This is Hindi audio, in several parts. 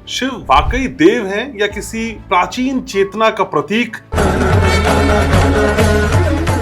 शिव वाकई देव हैं या किसी प्राचीन चेतना का प्रतीक?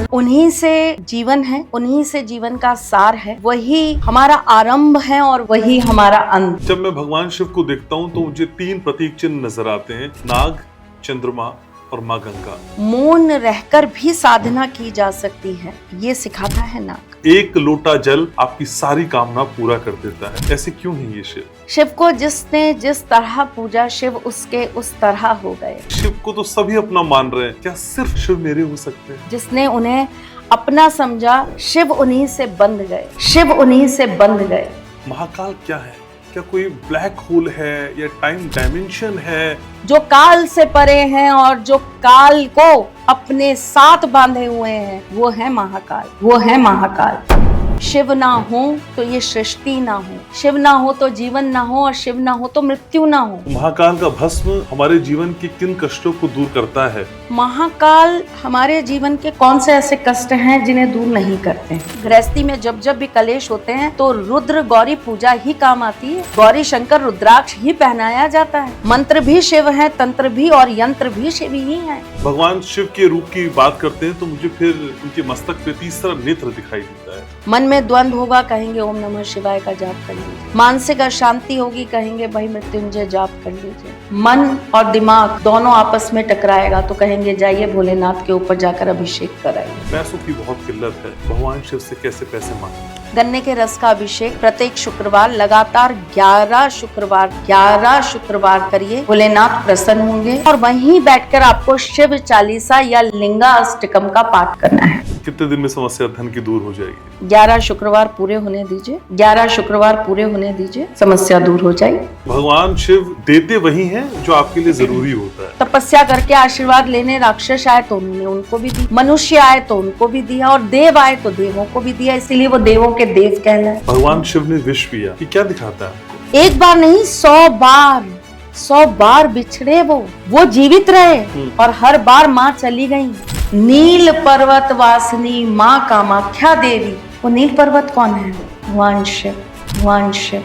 उन्हीं से जीवन है, उन्हीं से जीवन का सार है, वही हमारा आरंभ है और वही हमारा अंत। जब मैं भगवान शिव को देखता हूँ तो मुझे 3 प्रतीक चिन्ह नजर आते हैं, नाग, चंद्रमा और माँ गंगा। मौन रहकर भी साधना की जा सकती है, ये सिखाता है नाग। एक लोटा जल आपकी सारी कामना पूरा कर देता है, ऐसे क्यों है ये शिव? शिव को जिसने जिस तरह पूजा, शिव उसके उस तरह हो गए। शिव को तो सभी अपना मान रहे हैं, क्या सिर्फ शिव मेरे हो सकते हैं? जिसने उन्हें अपना समझा, शिव उन्हीं से बंध गए, शिव उन्हीं से बंध गए। महाकाल क्या है? क्या कोई ब्लैक होल है या टाइम डायमेंशन है? जो काल से परे हैं और जो काल को अपने साथ बांधे हुए हैं, वो है महाकाल, वो है महाकाल। शिव ना हो तो ये सृष्टि ना हो, शिव ना हो तो जीवन ना हो, और शिव ना हो तो मृत्यु ना हो। महाकाल का भस्म हमारे जीवन के किन कष्टों को दूर करता है? महाकाल हमारे जीवन के कौन से ऐसे कष्ट हैं जिन्हें दूर नहीं करते हैं? गृहस्थी में जब जब भी कलेश होते हैं तो रुद्र गौरी पूजा ही काम आती है, गौरी शंकर रुद्राक्ष ही पहनाया जाता है। मंत्र भी शिव है, तंत्र भी और यंत्र भी शिव ही है। भगवान शिव के रूप की बात करते हैं तो मुझे फिर उनके मस्तक पे तीसरा नेत्र दिखाई देता है। मन में द्वंद्व होगा, कहेंगे ओम नमः शिवाय का जाप कर लीजिए। मानसिक अशांति होगी, कहेंगे भाई मृत्युंजय जाप कर लीजिए। मन और दिमाग दोनों आपस में टकराएगा तो कहेंगे जाइए भोलेनाथ के ऊपर जाकर अभिषेक कराइए। पैसों की बहुत किल्लत है, भगवान शिव से कैसे पैसे मांगे? गन्ने के रस का अभिषेक प्रत्येक शुक्रवार लगातार 11 शुक्रवार करिए, भोलेनाथ प्रसन्न होंगे। और वहीं बैठकर आपको शिव चालीसा या लिंगा अष्टकम का पाठ करना है। कितने दिन में समस्या धन की दूर हो जाएगी? 11 शुक्रवार पूरे होने दीजिए, 11 शुक्रवार पूरे होने दीजिए, समस्या दूर हो जाएगी। भगवान शिव देते वही हैं जो आपके लिए जरूरी होता है। तपस्या करके आशीर्वाद लेने राक्षस आए तो उन्होंने उनको भी दी, मनुष्य आए तो उनको भी दिया, और देव आए तो देवों को भी दिया, इसीलिए वो देवों के देव कहलाए। भगवान शिव ने विष पिया, ये क्या दिखाता है आपको? एक बार नहीं, 100 बार बिछड़े वो जीवित रहे और हर बार माँ चली गई। नील पर्वत वासिनी माँ कामाख्या देवी। वो नील पर्वत कौन है? भगवान शिव, भगवान शिव।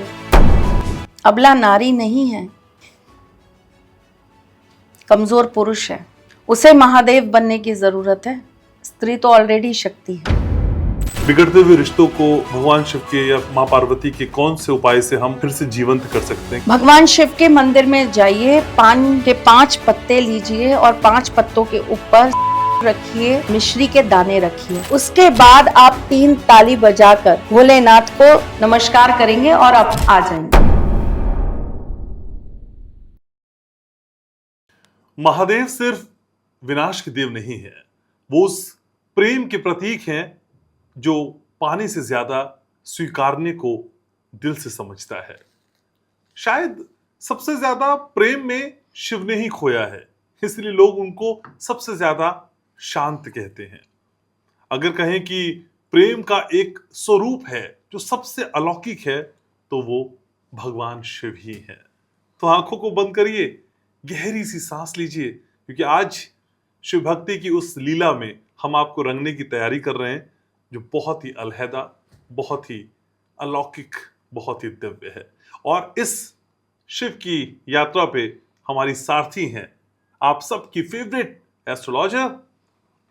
अबला नारी नहीं है, कमजोर पुरुष है, उसे महादेव बनने की जरूरत है। स्त्री तो ऑलरेडी शक्ति है। बिगड़ते हुए रिश्तों को भगवान शिव के या माँ पार्वती के कौन से उपाय से हम फिर से जीवंत कर सकते हैं? भगवान शिव के मंदिर में जाइए, पान के 5 पत्ते लीजिए और 5 पत्तों के ऊपर रखिए, मिश्री के दाने रखिए। उसके बाद आप 3 ताली बजाकर भोलेनाथ को नमस्कार करेंगे और आप आ जाएंगे। महादेव सिर्फ विनाश के देव नहीं है, वो उस प्रेम के प्रतीक हैं जो पाने से ज्यादा स्वीकारने को दिल से समझता है। शायद सबसे ज्यादा प्रेम में शिव ने ही खोया है, इसलिए लोग उनको सबसे ज्यादा शांत कहते हैं। अगर कहें कि प्रेम का एक स्वरूप है जो सबसे अलौकिक है तो वो भगवान शिव ही है। तो आंखों को बंद करिए, गहरी सी सांस लीजिए, क्योंकि आज शिव भक्ति की उस लीला में हम आपको रंगने की तैयारी कर रहे हैं जो बहुत ही अलहदा, बहुत ही अलौकिक, बहुत ही दिव्य है। और इस शिव की यात्रा पे हमारी सारथी हैं आप सबकी फेवरेट एस्ट्रोलॉजर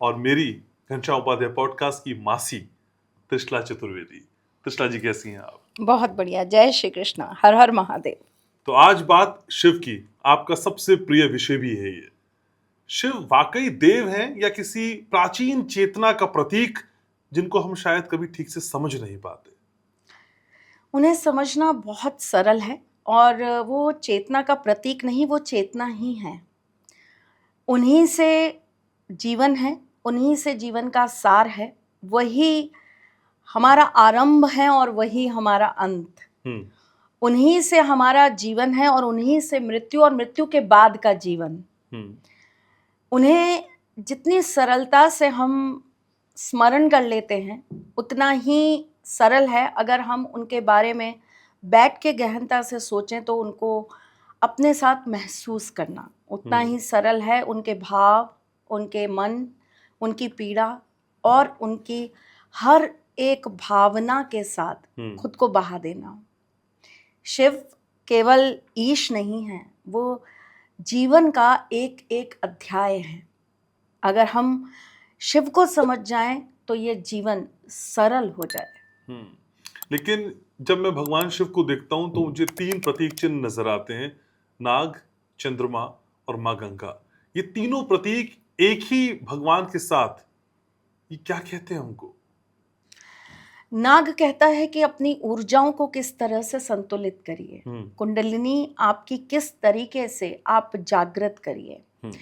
और मेरी घनश्याम उपाध्याय पॉडकास्ट की मासी त्रिशला चतुर्वेदी। त्रिशला जी, कैसी हैं आप? बहुत बढ़िया, जय श्री कृष्ण, हर हर महादेव। तो आज बात शिव की, आपका सबसे प्रिय विषय भी है ये। शिव वाकई देव हैं या किसी प्राचीन चेतना का प्रतीक जिनको हम शायद कभी ठीक से समझ नहीं पाते? उन्हें समझना बहुत सरल है, और वो चेतना का प्रतीक नहीं, वो चेतना ही है। उन्हीं से जीवन है, उन्हीं से जीवन का सार है, वही हमारा आरंभ है और वही हमारा अंत। उन्हीं से हमारा जीवन है और उन्हीं से मृत्यु और मृत्यु के बाद का जीवन। उन्हें जितनी सरलता से हम स्मरण कर लेते हैं उतना ही सरल है अगर हम उनके बारे में बैठ के गहनता से सोचें तो उनको अपने साथ महसूस करना उतना ही सरल है। उनके भाव, उनके मन, उनकी पीड़ा और उनकी हर एक भावना के साथ खुद को बहा देना। शिव केवल ईश नहीं है, वो जीवन का एक एक अध्याय है। अगर हम शिव को समझ जाएं तो ये जीवन सरल हो जाए। हम्म। लेकिन जब मैं भगवान शिव को देखता हूं तो मुझे 3 प्रतीक चिन्ह नजर आते हैं, नाग, चंद्रमा और माँ गंगा। ये तीनों प्रतीक एक ही भगवान के साथ, ये क्या कहते हैं हमको? नाग कहता है कि अपनी ऊर्जाओं को किस तरह से संतुलित करिए, हम्म। कुंडलिनी आपकी किस तरीके से आप जागृत करिए। हम्म।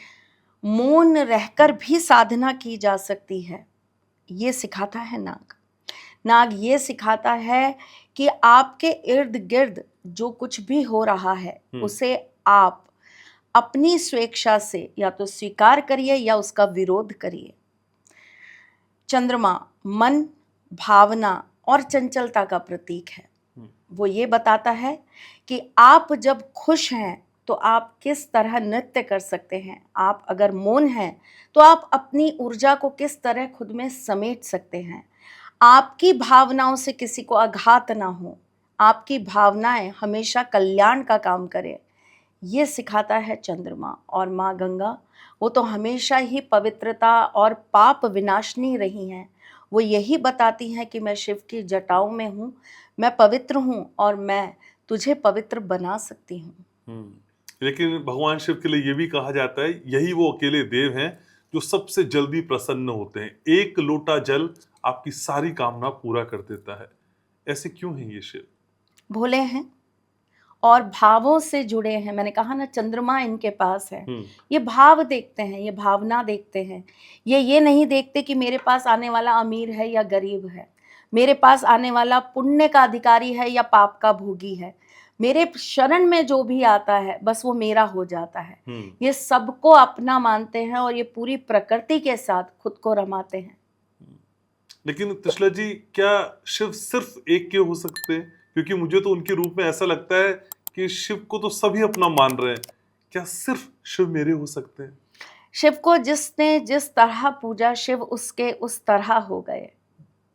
मौन रहकर भी साधना की जा सकती है, ये सिखाता है नाग। नाग ये सिखाता है कि आपके इर्द गिर्द जो कुछ भी हो रहा है उसे आप अपनी स्वेच्छा से या तो स्वीकार करिए या उसका विरोध करिए। चंद्रमा मन, भावना और चंचलता का प्रतीक है। वो ये बताता है कि आप जब खुश हैं तो आप किस तरह नृत्य कर सकते हैं, आप अगर मौन हैं तो आप अपनी ऊर्जा को किस तरह खुद में समेट सकते हैं, आपकी भावनाओं से किसी को आघात ना हो, आपकी भावनाएं हमेशा कल्याण का काम करें। ये सिखाता है चंद्रमा। और माँ गंगा, वो तो हमेशा ही पवित्रता और पाप विनाशनी रही हैं। वो यही बताती हैं कि मैं शिव की जटाओं में हूँ, मैं पवित्र हूँ और मैं तुझे पवित्र बना सकती हूँ। लेकिन भगवान शिव के लिए ये भी कहा जाता है, यही वो अकेले देव हैं जो सबसे जल्दी प्रसन्न होते हैं। एक लोटा जल आपकी सारी कामना पूरा कर देता है। ऐसे क्यों है ये शिव? भोले हैं और भावों से जुड़े हैं। मैंने कहा ना, चंद्रमा इनके पास है। ये भाव देखते हैं, ये भावना देखते हैं। ये नहीं देखते कि मेरे पास आने वाला अमीर है या गरीब है, मेरे पास आने वाला पुण्य का अधिकारी है या पाप का भोगी है। मेरे शरण में जो भी आता है बस वो मेरा हो जाता है। ये सबको अपना मानते हैं और ये पूरी प्रकृति के साथ खुद को रमाते हैं। लेकिन त्रिशला जी, क्या शिव सिर्फ एक के हो सकते हैं? क्योंकि मुझे तो उनके रूप में ऐसा लगता है कि शिव को तो सभी अपना मान रहे हैं। क्या सिर्फ शिव मेरे हो सकते हैं? शिव को जिसने जिस तरह पूजा, शिव उसके उस तरह हो गए।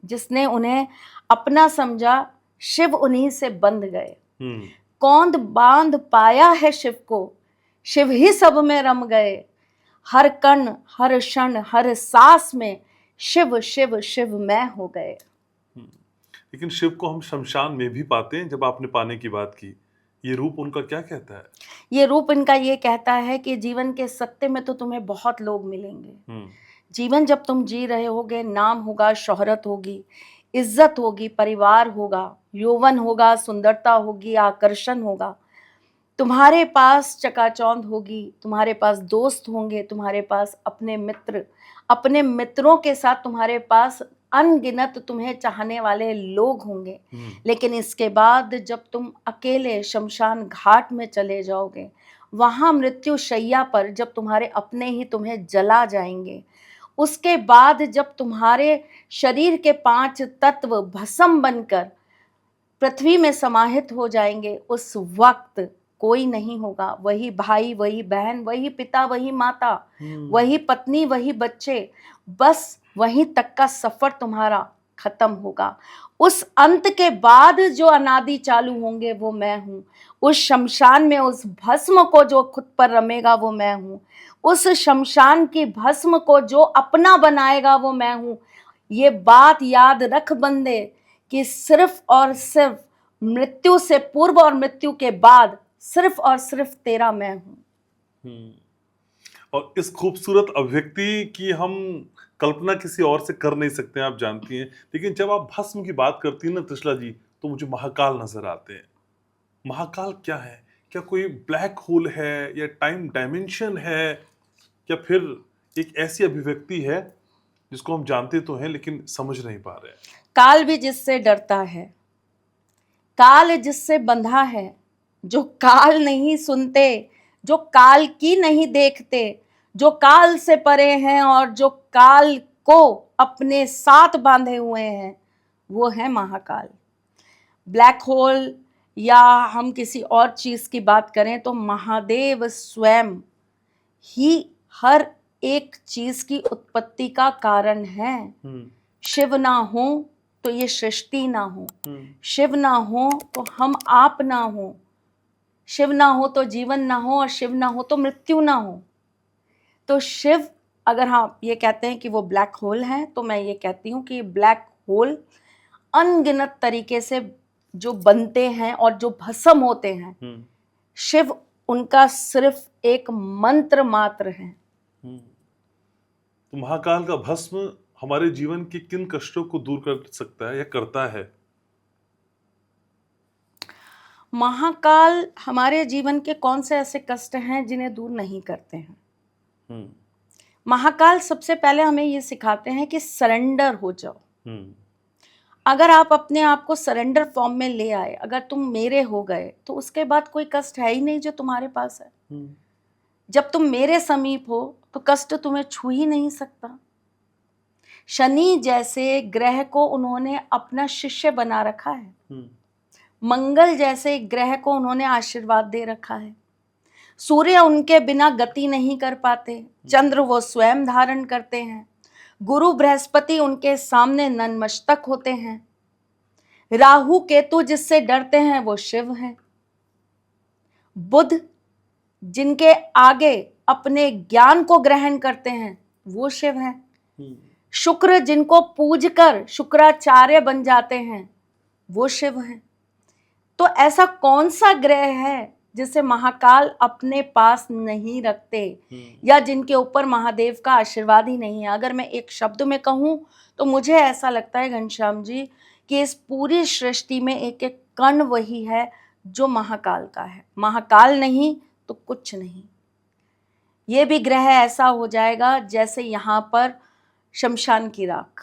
जिसने उन्हें अपना समझा, शिव उन्हीं से बंध गए। कौंध बांध पाया है शिव को, शिव ही सब में रम गए। हर कण, हर क्षण, हर सांस में शिव शिव शिव मैं हो गए। लेकिन शिव को हम शमशान में भी पाते हैं। जब आपने पाने की बात की, ये रूप उनका क्या कहता है? ये रूप इनका ये कहता है कि जीवन के सत्य में तो तुम्हें बहुत लोग मिलेंगे। जीवन जब तुम जी रहे होगे, नाम होगा, शोहरत होगी, इज्जत होगी, परिवार होगा, यौवन होगा, सुंदरता होगी, आकर्षण होगा, तुम्हारे पास चकाचौंध होगी, तुम्हारे पास दोस्त होंगे, तुम्हारे पास अपने मित्र, अपने मित्रों के साथ तुम्हारे पास अनगिनत तुम्हें चाहने वाले लोग होंगे। लेकिन इसके बाद जब तुम अकेले शमशान घाट में चले जाओगे, वहां मृत्यु शैया पर जब तुम्हारे अपने ही तुम्हें जला जाएंगे, उसके बाद जब तुम्हारे शरीर के 5 तत्व भस्म बनकर पृथ्वी में समाहित हो जाएंगे, उस वक्त कोई नहीं होगा। वही भाई, वही बहन, वही पिता, वही माता, वही पत्नी, वही बच्चे, बस वहीं तक का सफर तुम्हारा खत्म होगा। उस अंत के बाद जो अनादि चालू होंगे वो मैं हूँ। उस शमशान में उस भस्म को जो खुद पर रमेगा वो मैं हूँ। उस शमशान की भस्म को जो अपना बनाएगा वो मैं हूँ। ये बात याद रख बंदे कि सिर्फ और सिर्फ मृत्यु से पूर्व और मृत्यु के बाद सिर्फ और सिर्फ तेरा मैं हूं। और इस खूबसूरत अभिव्यक्ति की हम कल्पना किसी और से कर नहीं सकते हैं, आप जानती हैं। लेकिन जब आप भस्म की बात करती हैं ना त्रिशला जी, तो मुझे महाकाल नजर आते हैं। महाकाल क्या है? क्या कोई ब्लैक होल है या टाइम डायमेंशन है, या फिर एक ऐसी अभिव्यक्ति है जिसको हम जानते तो हैं लेकिन समझ नहीं पा रहे हैं? काल भी जिससे डरता है, काल जिससे बंधा है, जो काल नहीं सुनते, जो काल की नहीं देखते, जो काल से परे हैं और जो काल को अपने साथ बांधे हुए हैं, वो है महाकाल। ब्लैक होल या हम किसी और चीज की बात करें तो महादेव स्वयं ही हर एक चीज की उत्पत्ति का कारण है। शिव ना हो तो ये सृष्टि ना हो, शिव ना हो तो हम आप ना हो, शिव ना हो तो जीवन ना हो, और शिव ना हो तो मृत्यु ना हो। तो शिव, अगर हाँ ये कहते हैं कि वो ब्लैक होल है, तो मैं ये कहती हूँ कि ब्लैक होल अनगिनत तरीके से जो बनते हैं और जो भस्म होते हैं, शिव उनका सिर्फ एक मंत्र मात्र है। तो महाकाल का भस्म हमारे जीवन के किन कष्टों को दूर कर सकता है या करता है? महाकाल हमारे जीवन के कौन से ऐसे कष्ट हैं जिन्हें दूर नहीं करते हैं? महाकाल सबसे पहले हमें ये सिखाते हैं कि सरेंडर हो जाओ। अगर आप अपने आप को सरेंडर फॉर्म में ले आए, अगर तुम मेरे हो गए, तो उसके बाद कोई कष्ट है ही नहीं जो तुम्हारे पास है। जब तुम मेरे समीप हो तो कष्ट तुम्हें छू ही नहीं सकता। शनि जैसे ग्रह को उन्होंने अपना शिष्य बना रखा है। मंगल जैसे ग्रह को उन्होंने आशीर्वाद दे रखा है। सूर्य उनके बिना गति नहीं कर पाते, चंद्र वो स्वयं धारण करते हैं। गुरु बृहस्पति उनके सामने नतमस्तक होते हैं। राहु केतु जिससे डरते हैं वो शिव हैं। बुध जिनके आगे अपने ज्ञान को ग्रहण करते हैं वो शिव हैं। शुक्र जिनको पूजकर शुक्राचार्य बन जाते हैं वो शिव हैं। तो ऐसा कौन सा ग्रह है जिसे महाकाल अपने पास नहीं रखते, या जिनके ऊपर महादेव का आशीर्वाद ही नहीं है? अगर मैं एक शब्द में कहूँ तो मुझे ऐसा लगता है घनश्याम जी कि इस पूरी सृष्टि में एक एक कण वही है जो महाकाल का है। महाकाल नहीं तो कुछ नहीं। ये भी ग्रह ऐसा हो जाएगा जैसे यहाँ पर शमशान की राख,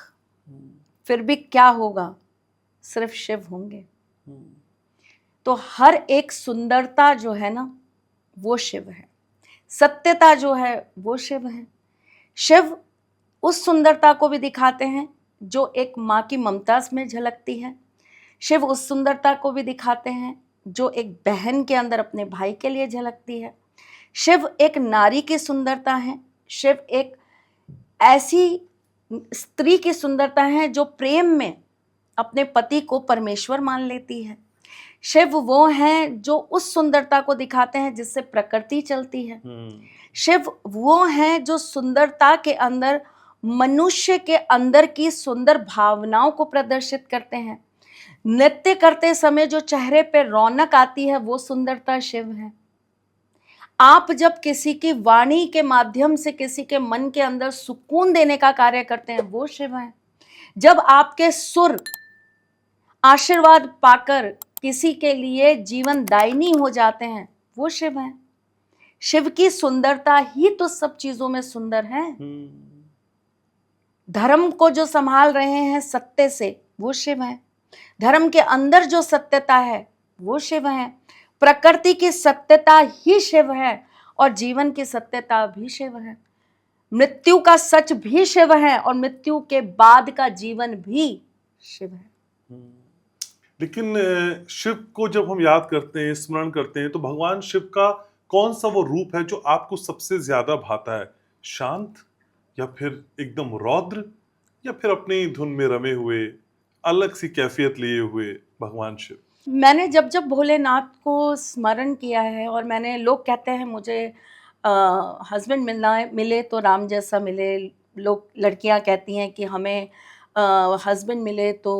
फिर भी क्या होगा? सिर्फ शिव होंगे। तो हर एक सुंदरता जो है ना वो शिव है, सत्यता जो है वो शिव है। शिव उस सुंदरता को भी दिखाते हैं जो एक माँ की ममता में झलकती है। शिव उस सुंदरता को भी दिखाते हैं जो एक बहन के अंदर अपने भाई के लिए झलकती है। शिव एक नारी की सुंदरता है। शिव एक ऐसी स्त्री की सुंदरता है जो प्रेम में अपने पति को परमेश्वर मान लेती है। शिव वो हैं जो उस सुंदरता को दिखाते हैं जिससे प्रकृति चलती है। शिव वो हैं जो सुंदरता के अंदर मनुष्य के अंदर की सुंदर भावनाओं को प्रदर्शित करते हैं। नृत्य करते समय जो चेहरे पे रौनक आती है वो सुंदरता शिव है। आप जब किसी की वाणी के माध्यम से किसी के मन के अंदर सुकून देने का कार्य करते हैं वो शिव है। जब आपके सुर आशीर्वाद पाकर किसी के लिए जीवन दायिनी हो जाते हैं वो शिव है। शिव की सुंदरता ही तो सब चीजों में सुंदर है। धर्म को जो संभाल रहे हैं सत्य से वो शिव है। धर्म के अंदर जो सत्यता है वो शिव है। प्रकृति की सत्यता ही शिव है और जीवन की सत्यता भी शिव है। मृत्यु का सच भी शिव है और मृत्यु के बाद का जीवन भी शिव है। लेकिन शिव को जब हम याद करते हैं, स्मरण करते हैं, तो भगवान शिव का कौन सा वो रूप है जो आपको सबसे ज्यादा भाता है? शांत, या फिर एकदम रौद्र, या फिर अपनी धुन में रमे हुए अलग सी कैफियत लिए हुए भगवान शिव? मैंने जब जब भोलेनाथ को स्मरण किया है, और मैंने, लोग कहते हैं मुझे हस्बैंड मिले तो राम जैसा मिले, लोग, लड़कियां कहती हैं कि हमें हस्बैंड मिले तो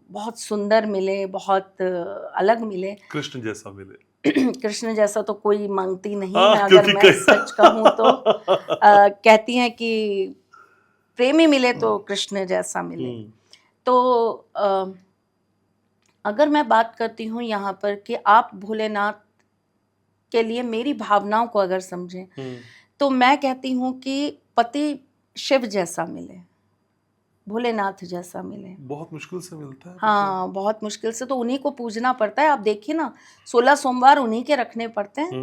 बहुत सुंदर मिले, बहुत अलग मिले, कृष्ण जैसा मिले। कृष्ण जैसा तो कोई मांगती नहीं हाँ, है। अगर मैं सच कहूँ तो कहती हैं कि प्रेमी मिले तो कृष्ण जैसा मिले। तो अगर मैं बात करती हूँ यहाँ पर कि आप भोलेनाथ के लिए मेरी भावनाओं को अगर समझें, तो मैं कहती हूँ कि पति शिव जैसा मिले, भोलेनाथ जैसा मिले। बहुत मुश्किल से मिलता है। हाँ, बहुत मुश्किल से। तो उन्हीं को पूजना पड़ता है। आप देखिए ना, 16 सोमवार उन्हीं के रखने पड़ते हैं,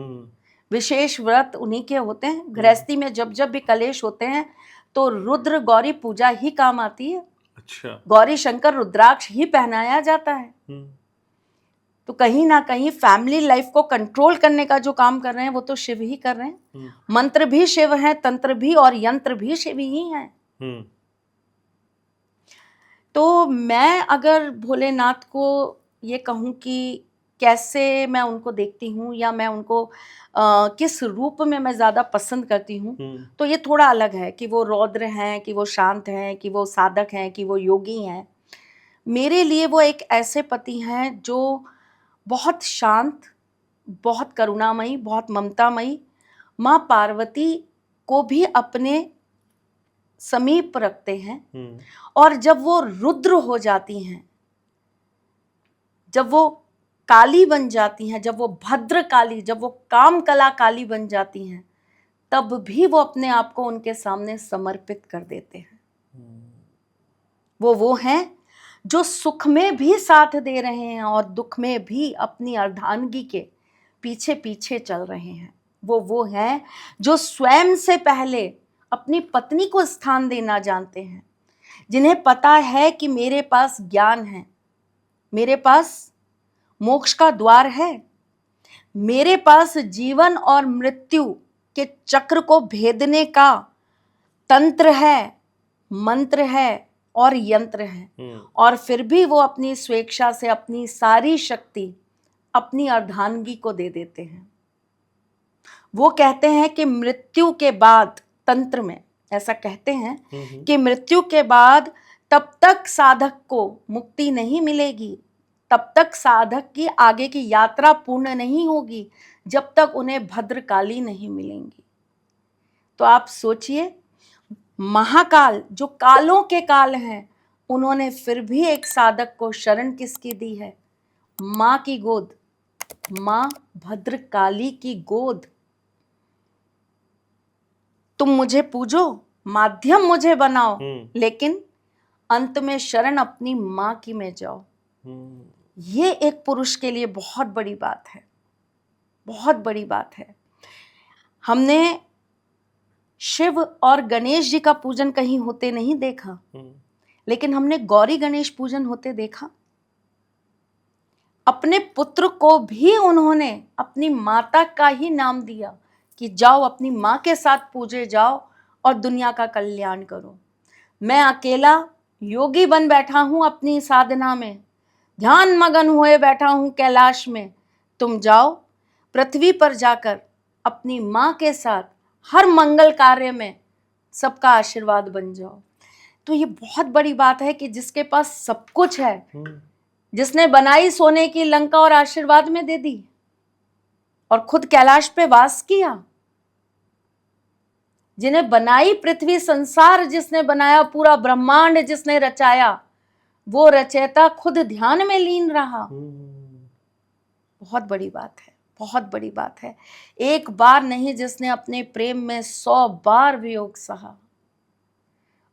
विशेष व्रत उन्हीं के होते हैं। गृहस्थी में जब जब भी कलेश होते हैं तो रुद्र गौरी पूजा ही काम आती है। अच्छा। गौरी शंकर रुद्राक्ष ही पहनाया जाता है। तो कहीं ना कहीं फैमिली लाइफ को कंट्रोल करने का जो काम कर रहे हैं वो तो शिव ही कर रहे हैं। मंत्र भी शिव है, तंत्र भी और यंत्र भी शिव ही है। तो मैं अगर भोलेनाथ को ये कहूँ कि कैसे मैं उनको देखती हूँ या मैं उनको किस रूप में मैं ज़्यादा पसंद करती हूँ, तो ये थोड़ा अलग है कि वो रौद्र हैं, कि वो शांत हैं, कि वो साधक हैं, कि वो योगी हैं। मेरे लिए वो एक ऐसे पति हैं जो बहुत शांत, बहुत करुणामयी, बहुत ममतामयी, माँ पार्वती को भी अपने समीप रखते हैं। और जब वो रुद्र हो जाती हैं, जब वो काली बन जाती हैं, जब वो भद्र काली, जब वो काम कला काली बन जाती हैं, तब भी वो अपने आप को उनके सामने समर्पित कर देते हैं। वो हैं जो सुख में भी साथ दे रहे हैं और दुख में भी अपनी अर्धांगी के पीछे पीछे चल रहे हैं। वो हैं जो स्वयं से पहले अपनी पत्नी को स्थान देना जानते हैं, जिन्हें पता है कि मेरे पास ज्ञान है, मेरे पास मोक्ष का द्वार है, मेरे पास जीवन और मृत्यु के चक्र को भेदने का तंत्र है, मंत्र है और यंत्र है। और फिर भी वो अपनी स्वेच्छा से अपनी सारी शक्ति अपनी अर्धांगी को दे देते हैं। वो कहते हैं कि मृत्यु के बाद, तंत्र में ऐसा कहते हैं कि मृत्यु के बाद तब तक साधक को मुक्ति नहीं मिलेगी, तब तक साधक की आगे की यात्रा पूर्ण नहीं होगी, जब तक उन्हें भद्रकाली नहीं मिलेंगी। तो आप सोचिए, महाकाल जो कालों के काल हैं, उन्होंने फिर भी एक साधक को शरण किसकी दी है? माँ की गोद, माँ भद्रकाली की गोद। तुम मुझे पूजो, माध्यम मुझे बनाओ, लेकिन अंत में शरण अपनी माँ की में जाओ। ये एक पुरुष के लिए बहुत बड़ी बात है, बहुत बड़ी बात है। हमने शिव और गणेश जी का पूजन कहीं होते नहीं देखा, लेकिन हमने गौरी गणेश पूजन होते देखा। अपने पुत्र को भी उन्होंने अपनी माता का ही नाम दिया कि जाओ अपनी माँ के साथ पूजे जाओ और दुनिया का कल्याण करो। मैं अकेला योगी बन बैठा हूँ अपनी साधना में, ध्यान मगन हुए बैठा हूँ कैलाश में। तुम जाओ पृथ्वी पर जाकर अपनी माँ के साथ हर मंगल कार्य में सबका आशीर्वाद बन जाओ। तो ये बहुत बड़ी बात है कि जिसके पास सब कुछ है, जिसने बनाई सोने की लंका और आशीर्वाद में दे दी, और खुद कैलाश पे वास किया, जिन्हें बनाई पृथ्वी संसार, जिसने बनाया पूरा ब्रह्मांड, जिसने रचाया, वो रचयिता खुद ध्यान में लीन रहा। बहुत बड़ी बात है, बहुत बड़ी बात है। एक बार नहीं, जिसने अपने प्रेम में 100 बार वियोग सहा,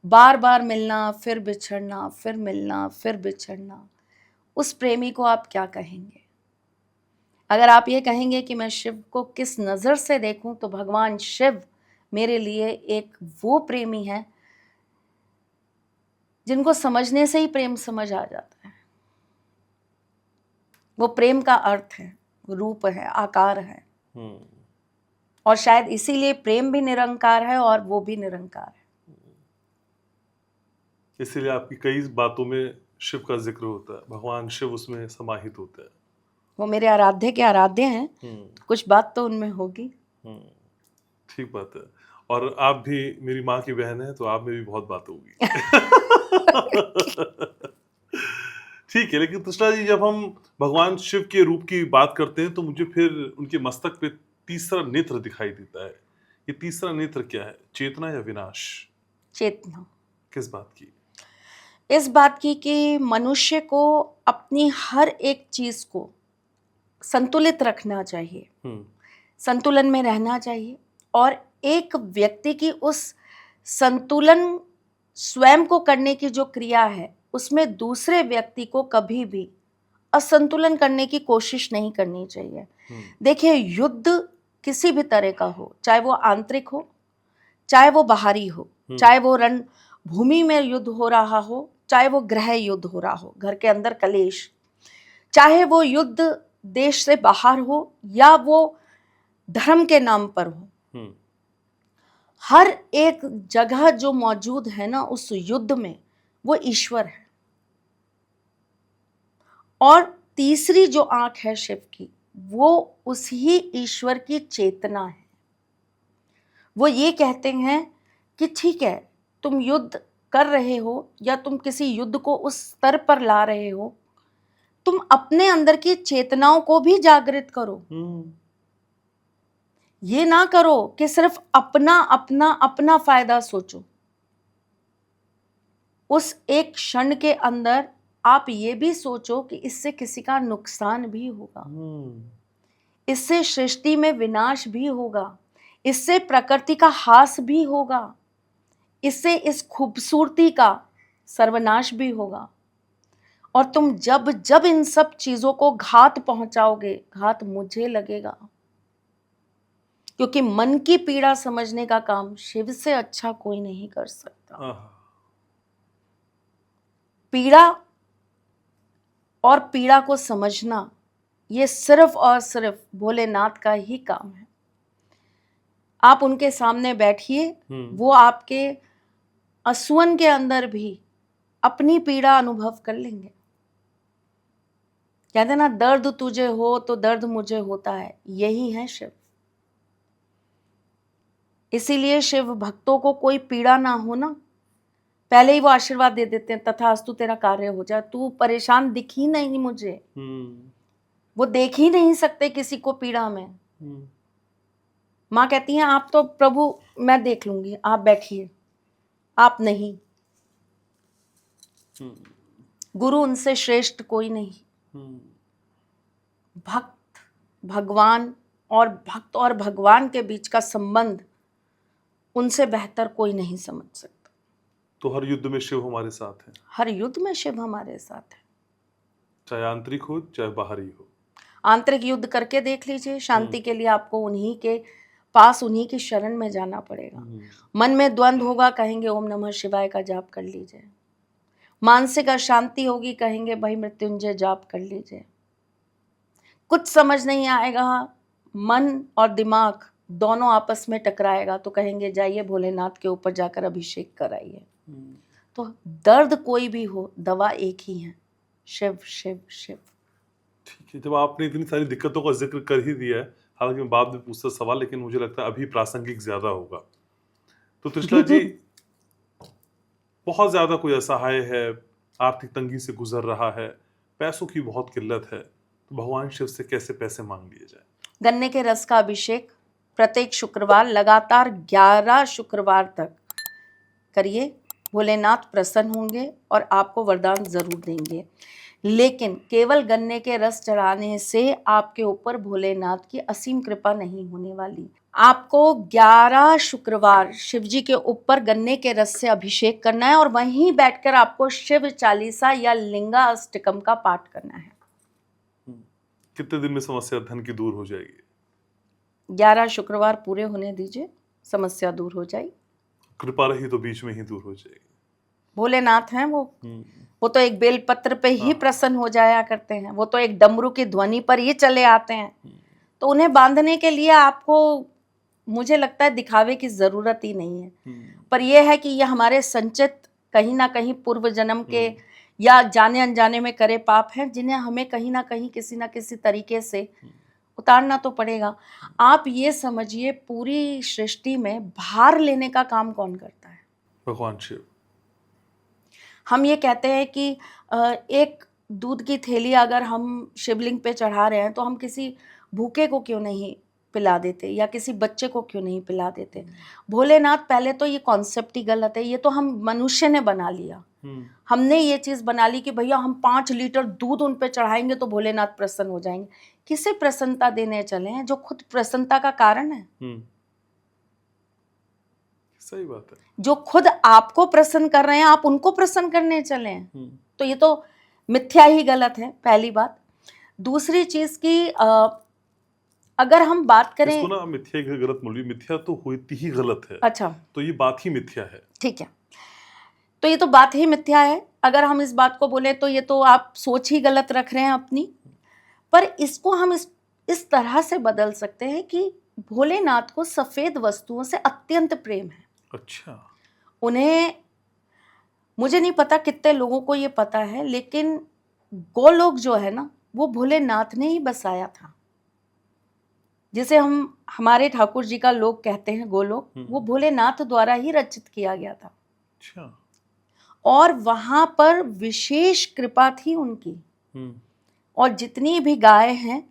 बार बार मिलना फिर बिछड़ना, फिर मिलना फिर बिछड़ना, उस प्रेमी को आप क्या कहेंगे? अगर आप ये कहेंगे कि मैं शिव को किस नज़र से देखूं, तो भगवान शिव मेरे लिए एक वो प्रेमी है जिनको समझने से ही प्रेम समझ आ जाता है। वो प्रेम का अर्थ है, रूप है, आकार है। और शायद इसीलिए प्रेम भी निरंकार है और वो भी निरंकार है। इसीलिए आपकी कई बातों में शिव का जिक्र होता है, भगवान शिव उसमें समाहित होते हैं। वो मेरे आराध्य के आराध्य हैं, कुछ बात तो उनमें होगी। ठीक बात है। और आप भी मेरी माँ की बहन है, तो आप में भी बहुत बात होगी। ठीक है, लेकिन तुष्टा जी, जब हम भगवान शिव के रूप की बात करते हैं, तो मुझे फिर उनके मस्तक पे तीसरा नेत्र दिखाई देता है। ये तीसरा नेत्र क्या है? चेतना या विनाश? चेतना। किस बात की? इस बात की कि मनुष्य को अपनी हर एक चीज को संतुलित रखना चाहिए, संतुलन में रहना चाहिए, और एक व्यक्ति की उस संतुलन स्वयं को करने की जो क्रिया है, उसमें दूसरे व्यक्ति को कभी भी असंतुलन करने की कोशिश नहीं करनी चाहिए। देखिए, युद्ध किसी भी तरह का हो, चाहे वो आंतरिक हो, चाहे वो बाहरी हो, चाहे वो रणभूमि में युद्ध हो रहा हो, चाहे वो गृह युद्ध हो रहा हो, घर के अंदर कलेश, चाहे वो युद्ध देश से बाहर हो या वो धर्म के नाम पर हो, हर एक जगह जो मौजूद है ना उस युद्ध में, वो ईश्वर है। और तीसरी जो आंख है शिव की, वो उसी ईश्वर की चेतना है। वो ये कहते हैं कि ठीक है, तुम युद्ध कर रहे हो या तुम किसी युद्ध को उस स्तर पर ला रहे हो, तुम अपने अंदर की चेतनाओं को भी जागृत करो। ये ना करो कि सिर्फ अपना अपना अपना फायदा सोचो। उस एक क्षण के अंदर आप ये भी सोचो कि इससे किसी का नुकसान भी होगा, इससे सृष्टि में विनाश भी होगा, इससे प्रकृति का हास भी होगा, इससे इस खूबसूरती का सर्वनाश भी होगा। और तुम जब जब इन सब चीजों को घात पहुंचाओगे, घात मुझे लगेगा, क्योंकि मन की पीड़ा समझने का काम शिव से अच्छा कोई नहीं कर सकता। पीड़ा और पीड़ा को समझना ये सिर्फ और सिर्फ भोलेनाथ का ही काम है। आप उनके सामने बैठिए, वो आपके असुवन के अंदर भी अपनी पीड़ा अनुभव कर लेंगे। कहते ना, दर्द तुझे हो तो दर्द मुझे होता है, यही है शिव। इसीलिए शिव भक्तों को कोई पीड़ा ना हो ना, पहले ही वो आशीर्वाद दे देते हैं, तथास्तु तेरा कार्य हो जाए, तू परेशान दिख ही नहीं मुझे। वो देख ही नहीं सकते किसी को पीड़ा में। माँ कहती हैं आप तो प्रभु मैं देख लूंगी, आप बैठिए, आप नहीं। गुरु उनसे श्रेष्ठ कोई नहीं। भक्त भगवान और भक्त और भगवान के बीच का संबंध उनसे बेहतर कोई नहीं समझ सकता। तो हर युद्ध में शिव हमारे साथ है। हर युद्ध में शिव हमारे साथ है, चाहे आंतरिक हो चाहे बाहरी हो। आंतरिक युद्ध करके देख लीजिए, शांति के लिए आपको उन्हीं के पास, उन्हीं की शरण में जाना पड़ेगा। मन में द्वंद्व होगा, कहेंगे ओम नमः शिवाय का जाप कर लीजिए। मानसिक अशांति होगी, कहेंगे भाई मृत्युंजय जाप कर लीजिए। कुछ समझ नहीं आएगा, मन और दिमाग दोनों आपस में टकराएगा, तो कहेंगे जाइए भोलेनाथ के ऊपर जाकर अभिषेक कराइए। तो दर्द कोई भी हो, दवा एक ही है, शिव शिव शिव। ठीक है, जब आपने इतनी सारी दिक्कतों का जिक्र कर ही दिया है, हालांकि मैं बाद में पूछता सवाल, लेकिन मुझे लगता है अभी प्रासंगिक ज्यादा होगा। तो त्रिशला जी, बहुत ज्यादा कोई असहाय है, आर्थिक तंगी से गुजर रहा है, पैसों की बहुत किल्लत है, तो भगवान शिव से कैसे पैसे मांग लिए जाए? गन्ने के रस का अभिषेक प्रत्येक शुक्रवार लगातार 11 शुक्रवार तक करिए। भोलेनाथ प्रसन्न होंगे और आपको वरदान जरूर देंगे। लेकिन केवल गन्ने के रस चढ़ाने से आपके ऊपर भोलेनाथ की असीम कृपा नहीं होने वाली। आपको 11 शुक्रवार शिव जी के ऊपर गन्ने के रस से अभिषेक करना है और वहीं बैठकर आपको शिव चालीसा या लिंगा अष्टकम का पाठ करना है। कितने दिन में समस्या धन की दूर हो जाएगी? 11 शुक्रवार पूरे होने दीजिए, समस्या दूर हो जाएगी। कृपा रही तो बीच में ही दूर हो जाएगी। भोलेनाथ हैं वो तो एक बेलपत्र पे ही प्रसन्न हो जाया करते हैं, वो तो एक डमरू की ध्वनि पर ही चले आते हैं। तो उन्हें बांधने के लिए आपको, मुझे लगता है, दिखावे की जरूरत ही नहीं है। पर यह है कि यह हमारे संचित कहीं ना कहीं पूर्व जन्म के या जाने अनजाने में करे पाप हैं, जिन्हें हमें कहीं ना कहीं किसी ना किसी तरीके से उतारना तो पड़ेगा। आप ये समझिए, पूरी सृष्टि में भार लेने का काम कौन करता है? भगवान शिव। हम ये कहते हैं कि एक दूध की थैली अगर हम शिवलिंग पे चढ़ा रहे हैं, तो हम किसी भूखे को क्यों नहीं पिला देते, या किसी बच्चे को क्यों नहीं पिला देते? भोलेनाथ, पहले तो ये कॉन्सेप्ट ही गलत है, ये तो हम मनुष्य ने बना लिया। हमने ये चीज बना ली कि भैया हम 5 लीटर दूध उन पे चढ़ाएंगे तो भोलेनाथ प्रसन्न हो जाएंगे। किसे प्रसन्नता देने चले हैं जो खुद प्रसन्नता का कारण है? सही बात है। जो खुद आपको प्रसन्न कर रहे हैं, आप उनको प्रसन्न करने चले हैं, तो ये तो मिथ्या ही गलत है, पहली बात। दूसरी चीज की अगर हम बात करें, इसको ना मिथ्या की गलत बोलिए, मिथ्या तो होती ही गलत है। अच्छा, तो ये बात ही मिथ्या है। ठीक है, तो ये तो बात ही मिथ्या है। अगर हम इस बात को बोले तो ये तो आप सोच ही गलत रख रहे हैं अपनी। पर इसको हम इस तरह से बदल सकते हैं कि भोलेनाथ को सफेद वस्तुओं से अत्यंत प्रेम है। अच्छा। उन्हें, मुझे नहीं पता कितने लोगों को ये पता है, लेकिन गोलोक जो है ना, वो भोलेनाथ ने ही बसाया था। जिसे हम हमारे ठाकुर जी का लोक कहते हैं, गोलोक, वो भोलेनाथ द्वारा ही रचित किया गया था। अच्छा। और वहां पर विशेष कृपा थी उनकी। और जितनी भी गाय हैं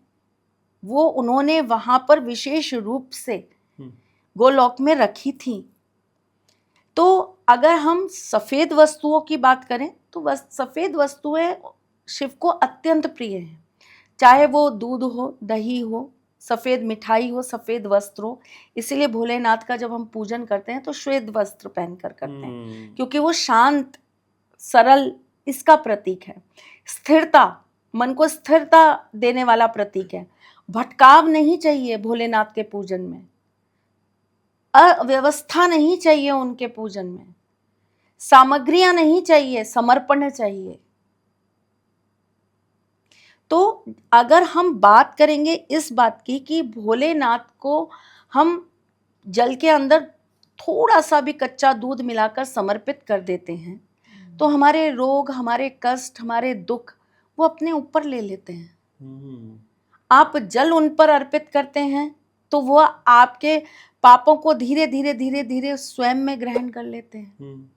वो उन्होंने वहां पर विशेष रूप से गोलोक में रखी थी। तो अगर हम सफेद वस्तुओं की बात करें तो सफेद वस्तुएं शिव को अत्यंत प्रिय हैं। चाहे वो दूध हो, दही हो, सफेद मिठाई हो, सफेद वस्त्र हो। इसीलिए भोलेनाथ का जब हम पूजन करते हैं तो श्वेत वस्त्र पहनकर करते हैं, क्योंकि वो शांत, सरल इसका प्रतीक है। स्थिरता, मन को स्थिरता देने वाला प्रतीक है। भटकाव नहीं चाहिए भोलेनाथ के पूजन में, अव्यवस्था नहीं चाहिए उनके पूजन में, सामग्रियां नहीं चाहिए, समर्पण चाहिए। तो अगर हम बात करेंगे इस बात की कि भोलेनाथ को हम जल के अंदर थोड़ा सा भी कच्चा दूध मिलाकर समर्पित कर देते हैं तो हमारे रोग, हमारे कष्ट, हमारे दुख वो अपने ऊपर ले लेते हैं। आप जल उन पर अर्पित करते हैं तो वो आपके पापों को धीरे धीरे धीरे धीरे स्वयं में ग्रहण कर लेते हैं।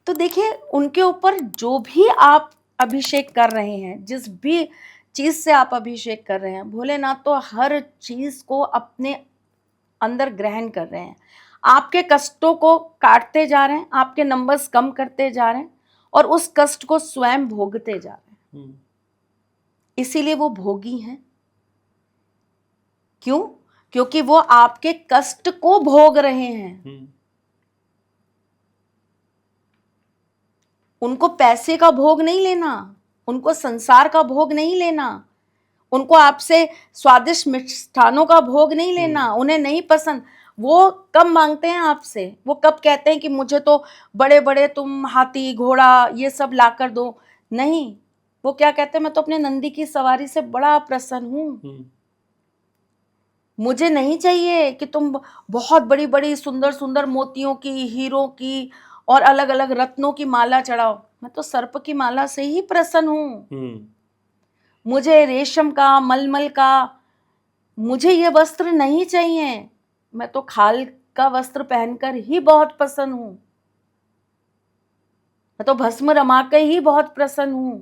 तो देखिए, उनके ऊपर जो भी आप अभिषेक कर रहे हैं, जिस भी चीज से आप अभिषेक कर रहे हैं, भोलेनाथ तो हर चीज को अपने अंदर ग्रहण कर रहे हैं। आपके कष्टों को काटते जा रहे हैं, आपके नंबर्स कम करते जा रहे हैं और उस कष्ट को स्वयं भोगते जा रहे हैं। इसीलिए वो भोगी हैं। क्यों? क्योंकि वो आपके कष्ट को भोग रहे हैं। उनको पैसे का भोग नहीं लेना, उनको संसार का भोग नहीं लेना, उनको आपसे स्वादिष्ट मिष्ठानों का भोग नहीं लेना, उन्हें नहीं पसंद। वो कब मांगते हैं आपसे, वो कब कहते हैं कि मुझे तो बड़े बड़े तुम हाथी घोड़ा ये सब ला कर दो। नहीं, वो क्या कहते हैं, मैं तो अपने नंदी की सवारी से बड़ा प्रसन्न हूं। मुझे नहीं चाहिए कि तुम बहुत बड़ी बड़ी सुंदर सुंदर मोतियों की, हीरों की और अलग अलग रत्नों की माला चढ़ाओ। मैं तो सर्प की माला से ही प्रसन्न हूं। मुझे रेशम का, मलमल का, मुझे ये वस्त्र नहीं चाहिए। मैं तो खाल का वस्त्र पहनकर ही बहुत प्रसन्न हूं। मैं तो भस्म रमा के ही बहुत प्रसन्न हूं।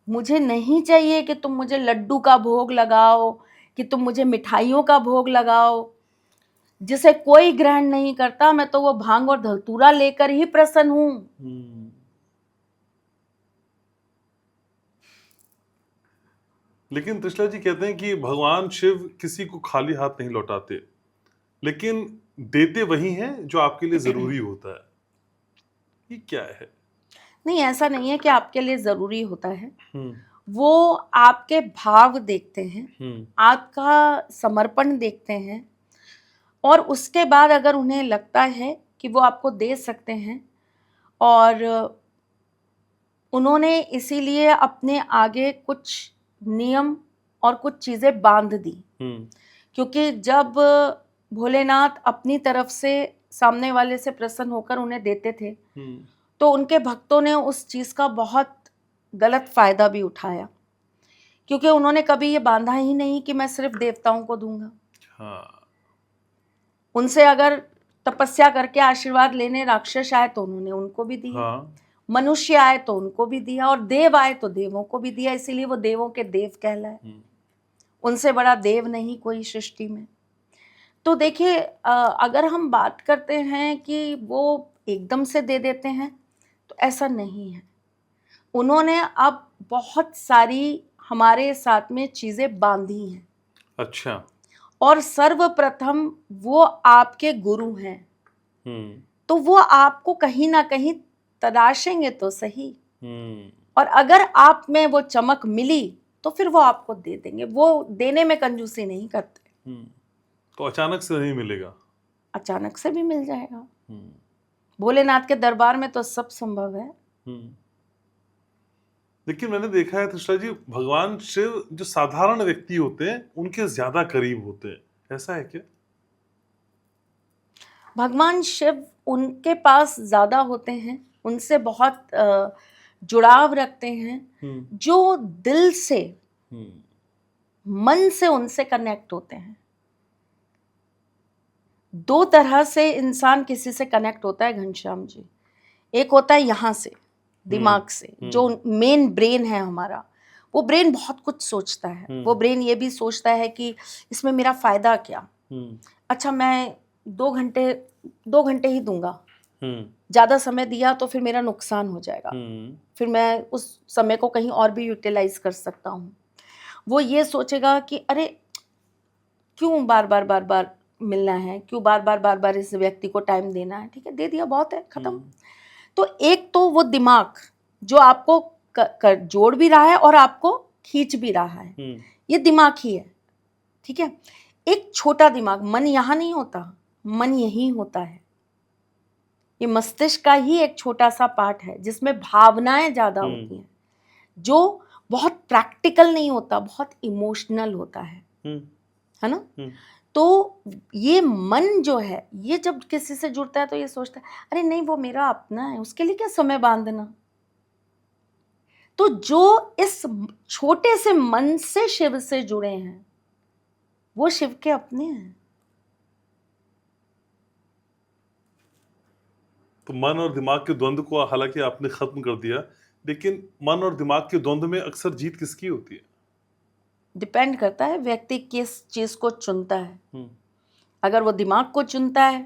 मुझे नहीं चाहिए कि तुम मुझे लड्डू का भोग लगाओ, कि तुम मुझे मिठाइयों का भोग लगाओ, जिसे कोई ग्रहण नहीं करता। मैं तो वो भांग और धतूरा लेकर ही प्रसन्न हूं। लेकिन त्रिशला जी कहते हैं कि भगवान शिव किसी को खाली हाथ नहीं लौटाते, लेकिन देते वही हैं जो आपके लिए जरूरी होता है। ये क्या है? नहीं, ऐसा नहीं है कि आपके लिए जरूरी होता है। वो आपके भाव देखते हैं, आपका समर्पण देखते हैं, और उसके बाद अगर उन्हें लगता है कि वो आपको दे सकते हैं, और उन्होंने इसीलिए अपने आगे कुछ नियम और कुछ चीजें बांध दी। क्योंकि जब भोलेनाथ अपनी तरफ से सामने वाले से प्रसन्न होकर उन्हें देते थे तो उनके भक्तों ने उस चीज का बहुत गलत फायदा भी उठाया, क्योंकि उन्होंने कभी ये बांधा ही नहीं कि मैं सिर्फ देवताओं को दूंगा। उनसे अगर तपस्या करके आशीर्वाद लेने राक्षस आए तो उन्होंने उनको भी दिया, मनुष्य आए तो उनको भी दिया, और देव आए तो देवों को भी दिया। इसीलिए वो देवों के देव कहलाए। उनसे बड़ा देव नहीं कोई सृष्टि में। तो देखिए, अगर हम बात करते हैं कि वो एकदम से दे देते हैं तो ऐसा नहीं है। उन्होंने अब बहुत सारी हमारे साथ में चीजें बांधी हैं। अच्छा। और सर्वप्रथम वो आपके गुरु हैं। तो वो आपको कहीं ना कहीं तराशेंगे तो सही, और अगर आप में वो चमक मिली तो फिर वो आपको दे देंगे। वो देने में कंजूसी नहीं करते। तो अचानक से नहीं मिलेगा? अचानक से भी मिल जाएगा। भोलेनाथ के दरबार में तो सब संभव है। लेकिन मैंने देखा है त्रिशला जी, भगवान शिव जो साधारण व्यक्ति होते हैं उनके ज्यादा करीब होते हैं, ऐसा है क्या? भगवान शिव उनके पास ज्यादा होते हैं उनसे बहुत जुड़ाव रखते हैं, जो दिल से, मन से उनसे कनेक्ट होते हैं। दो तरह से इंसान किसी से कनेक्ट होता है घनश्याम जी। एक होता है यहाँ से, दिमाग से, जो मेन ब्रेन है हमारा। वो ब्रेन बहुत कुछ सोचता है। वो ब्रेन ये भी सोचता है कि इसमें मेरा फायदा क्या। अच्छा, मैं 2 घंटे ही दूंगा, ज़्यादा समय दिया तो फिर मेरा नुकसान हो जाएगा, फिर मैं उस समय को कहीं और भी यूटिलाइज कर सकता हूँ। वो ये सोचेगा कि अरे क्यों बार बार मिलना है, क्यों बार बार इस व्यक्ति को टाइम देना है, ठीक है दे दिया, बहुत है, खत्म। तो एक तो वो दिमाग जो आपको जोड़ भी रहा है और आपको खींच भी रहा है, ये दिमाग ही है, ठीक है। एक छोटा दिमाग, मन यहाँ नहीं होता, मन यहीं होता है। ये मस्तिष्क का ही एक छोटा सा पार्ट है जिसमें भावनाएं ज्यादा होती हैं, जो बहुत प्रैक्टिकल नहीं होता, बहुत इमोशनल होता है ना। तो ये मन जो है, ये जब किसी से जुड़ता है तो ये सोचता है अरे नहीं वो मेरा अपना है, उसके लिए क्या समय बांधना। तो जो इस छोटे से मन से शिव से जुड़े हैं वो शिव के अपने हैं। तो मन और दिमाग के द्वंद्व को हालांकि आपने खत्म कर दिया, लेकिन मन और दिमाग के द्वंद्व में अक्सर जीत किसकी होती है? डिपेंड करता है व्यक्ति किस चीज को चुनता है। अगर वो दिमाग को चुनता है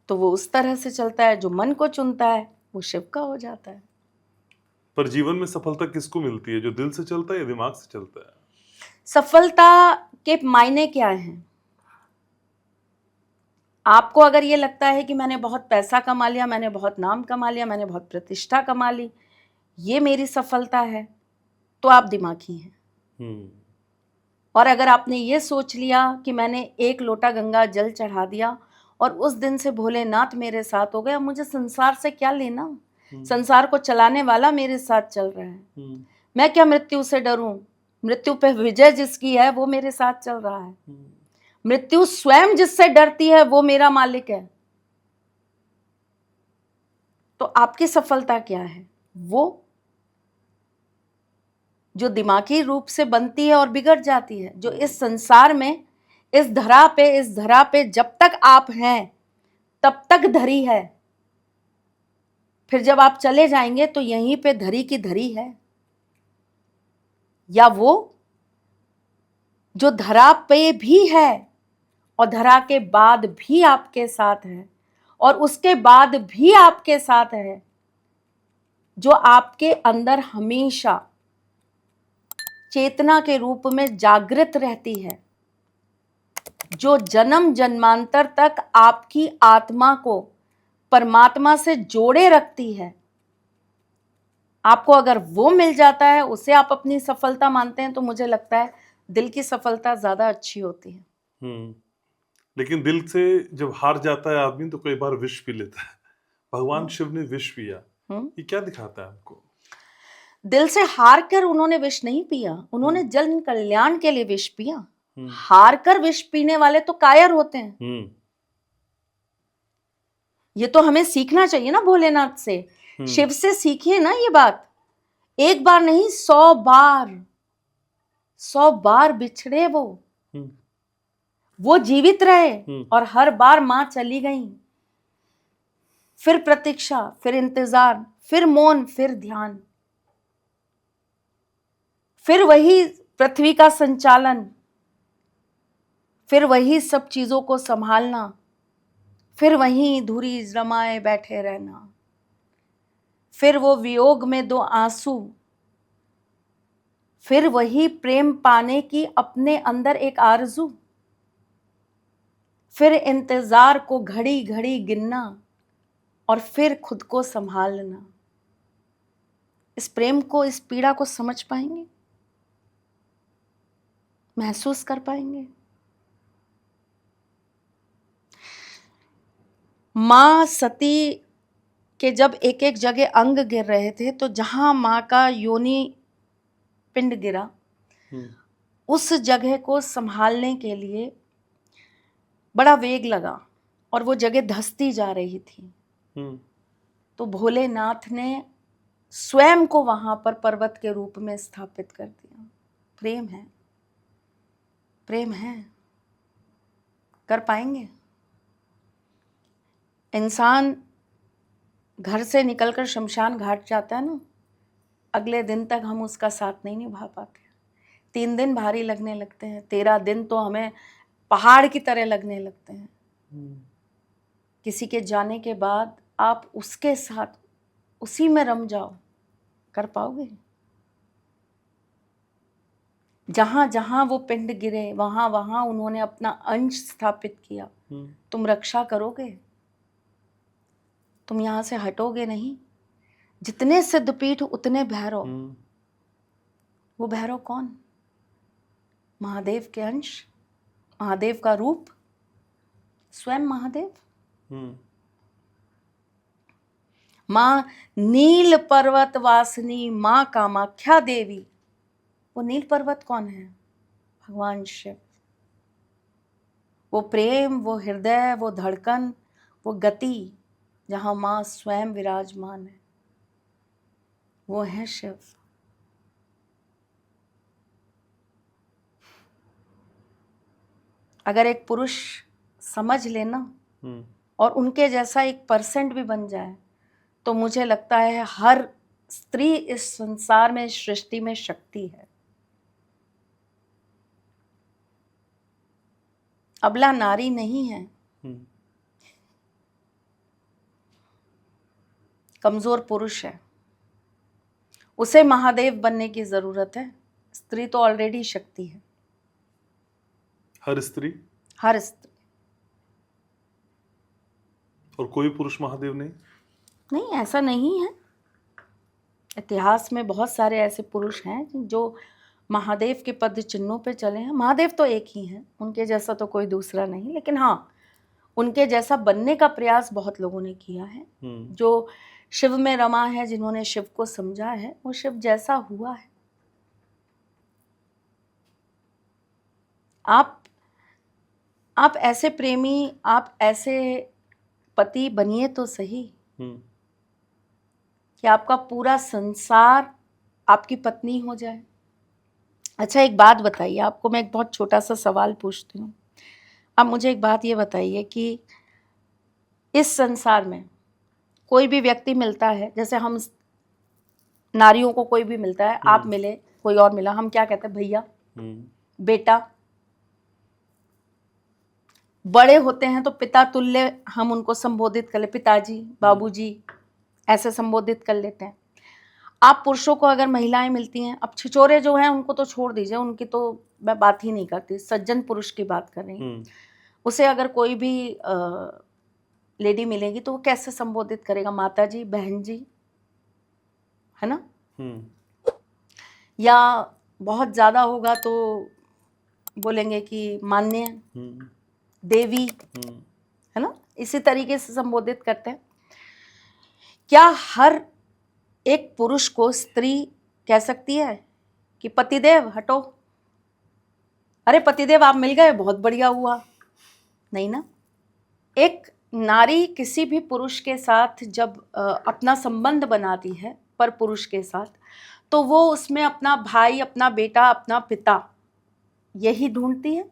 तो वो उस तरह से चलता है, जो मन को चुनता है वो शिव का हो जाता है। पर जीवन में सफलता किसको मिलती है, जो दिल से चलता है या दिमाग से चलता है? सफलता के मायने क्या हैं? आपको अगर ये लगता है कि मैंने बहुत पैसा कमा लिया, मैंने बहुत नाम कमा लिया, मैंने बहुत प्रतिष्ठा कमा ली, ये मेरी सफलता है, तो आप दिमागी हैं। और अगर आपने ये सोच लिया कि मैंने 1 लोटा गंगा जल चढ़ा दिया और उस दिन से भोलेनाथ मेरे साथ हो गया, मुझे संसार से क्या लेना, संसार को चलाने वाला मेरे साथ चल रहा है, मैं क्या मृत्यु से डरूं, मृत्यु पे विजय जिसकी है वो मेरे साथ चल रहा है, मृत्यु स्वयं जिससे डरती है वो मेरा मालिक है। तो आपकी सफलता क्या है? वो जो दिमागी रूप से बनती है और बिगड़ जाती है, जो इस संसार में, इस धरा पे जब तक आप हैं तब तक धरी है, फिर जब आप चले जाएंगे तो यहीं पे धरी की धरी है। या वो जो धरा पे भी है और धरा के बाद भी आपके साथ है और उसके बाद भी आपके साथ है, जो आपके अंदर हमेशा चेतना के रूप में जागृत रहती है, जो जन्म जन्मांतर तक आपकी आत्मा को परमात्मा से जोड़े रखती है। आपको अगर वो मिल जाता है, उसे आप अपनी सफलता मानते हैं, तो मुझे लगता है दिल की सफलता ज्यादा अच्छी होती है। लेकिन दिल से जब हार जाता है आदमी तो कई बार विष पी लेता है। भगवान शिव ने विष पिया, ये क्या दिखाता है आपको? दिल से हार कर उन्होंने विष नहीं पिया, उन्होंने जन कल्याण के लिए विष पिया। हार कर विष पीने वाले तो कायर होते हैं। ये तो हमें सीखना चाहिए ना भोलेनाथ से, शिव से सीखिए ना ये बात। एक बार नहीं 100 बार बिछड़े वो जीवित रहे और हर बार मां चली गई, फिर प्रतीक्षा, फिर इंतजार, फिर मौन, फिर ध्यान, फिर वही पृथ्वी का संचालन, फिर वही सब चीजों को संभालना, फिर वही धुरी रमाए बैठे रहना, फिर वो वियोग में 2 आंसू, फिर वही प्रेम पाने की अपने अंदर एक आरज़ू, फिर इंतजार को घड़ी घड़ी गिनना और फिर खुद को संभालना। इस प्रेम को, इस पीड़ा को समझ पाएंगे, महसूस कर पाएंगे? मां सती के जब एक एक जगह अंग गिर रहे थे, तो जहां मां का योनि पिंड गिरा, उस जगह को संभालने के लिए बड़ा वेग लगा और वो जगह धंसती जा रही थी। तो भोलेनाथ ने स्वयं को वहां पर पर्वत के रूप में स्थापित कर दिया। प्रेम है, प्रेम है। कर पाएंगे? इंसान घर से निकलकर शमशान घाट जाता है ना, अगले दिन तक हम उसका साथ नहीं निभा पाते। 3 दिन भारी लगने लगते हैं, 13 दिन तो हमें पहाड़ की तरह लगने लगते हैं। किसी के जाने के बाद आप उसके साथ उसी में रम जाओ, कर पाओगे? जहां जहां वो पिंड गिरे वहां वहां उन्होंने अपना अंश स्थापित किया। तुम रक्षा करोगे? तुम यहां से हटोगे नहीं। जितने सिद्धपीठ उतने भैरव। वो भैरव कौन? महादेव के अंश, महादेव का रूप, स्वयं महादेव। माँ नील पर्वत वासिनी माँ कामाख्या देवी। वो नील पर्वत कौन है? भगवान शिव। वो प्रेम, वो हृदय, वो धड़कन, वो गति जहां माँ स्वयं विराजमान है, वो है शिव। अगर एक पुरुष समझ लेना और उनके जैसा 1% भी बन जाए तो मुझे लगता है हर स्त्री इस संसार में, इस सृष्टि में शक्ति है। अबला नारी नहीं है, कमजोर पुरुष है। उसे महादेव बनने की जरूरत है। स्त्री तो ऑलरेडी शक्ति है। हर स्त्री, हर स्त्री। और कोई पुरुष महादेव नहीं? नहीं, ऐसा नहीं है। इतिहास में बहुत सारे ऐसे पुरुष हैं जो महादेव के पद चिन्हों पे चले हैं। महादेव तो एक ही हैं, उनके जैसा तो कोई दूसरा नहीं, लेकिन हाँ, उनके जैसा बनने का प्रयास बहुत लोगों ने किया है। जो शिव में रमा है, जिन्होंने शिव को समझा है, वो शिव जैसा हुआ है। आप ऐसे प्रेमी, आप ऐसे पति बनिए तो सही कि आपका पूरा संसार आपकी पत्नी हो जाए। अच्छा, एक बात बताइए, आपको मैं एक बहुत छोटा सा सवाल पूछती हूँ। आप मुझे एक बात ये बताइए कि इस संसार में कोई भी व्यक्ति मिलता है, जैसे हम नारियों को कोई भी मिलता है, आप मिले, कोई और मिला, हम क्या कहते हैं? भैया, बेटा। बड़े होते हैं तो पिता तुल्य हम उनको संबोधित कर ले, पिताजी, बाबूजी, ऐसे संबोधित कर लेते हैं। आप पुरुषों को अगर महिलाएं मिलती हैं, अब छिचोरे जो हैं उनको तो छोड़ दीजिए, उनकी तो मैं बात ही नहीं करती, सज्जन पुरुष की बात कर रही हूँ। उसे अगर कोई भी लेडी मिलेगी तो वो कैसे संबोधित करेगा? माता जी, बहन जी, है ना? या बहुत ज्यादा होगा तो बोलेंगे कि मान्य, देवी, है ना? इसी तरीके से संबोधित करते हैं। क्या हर एक पुरुष को स्त्री कह सकती है कि पतिदेव हटो, अरे पतिदेव आप मिल गए, बहुत बढ़िया हुआ? नहीं ना। एक नारी किसी भी पुरुष के साथ जब अपना संबंध बनाती है, पर पुरुष के साथ, तो वो उसमें अपना भाई, अपना बेटा, अपना पिता, यही ढूंढती है।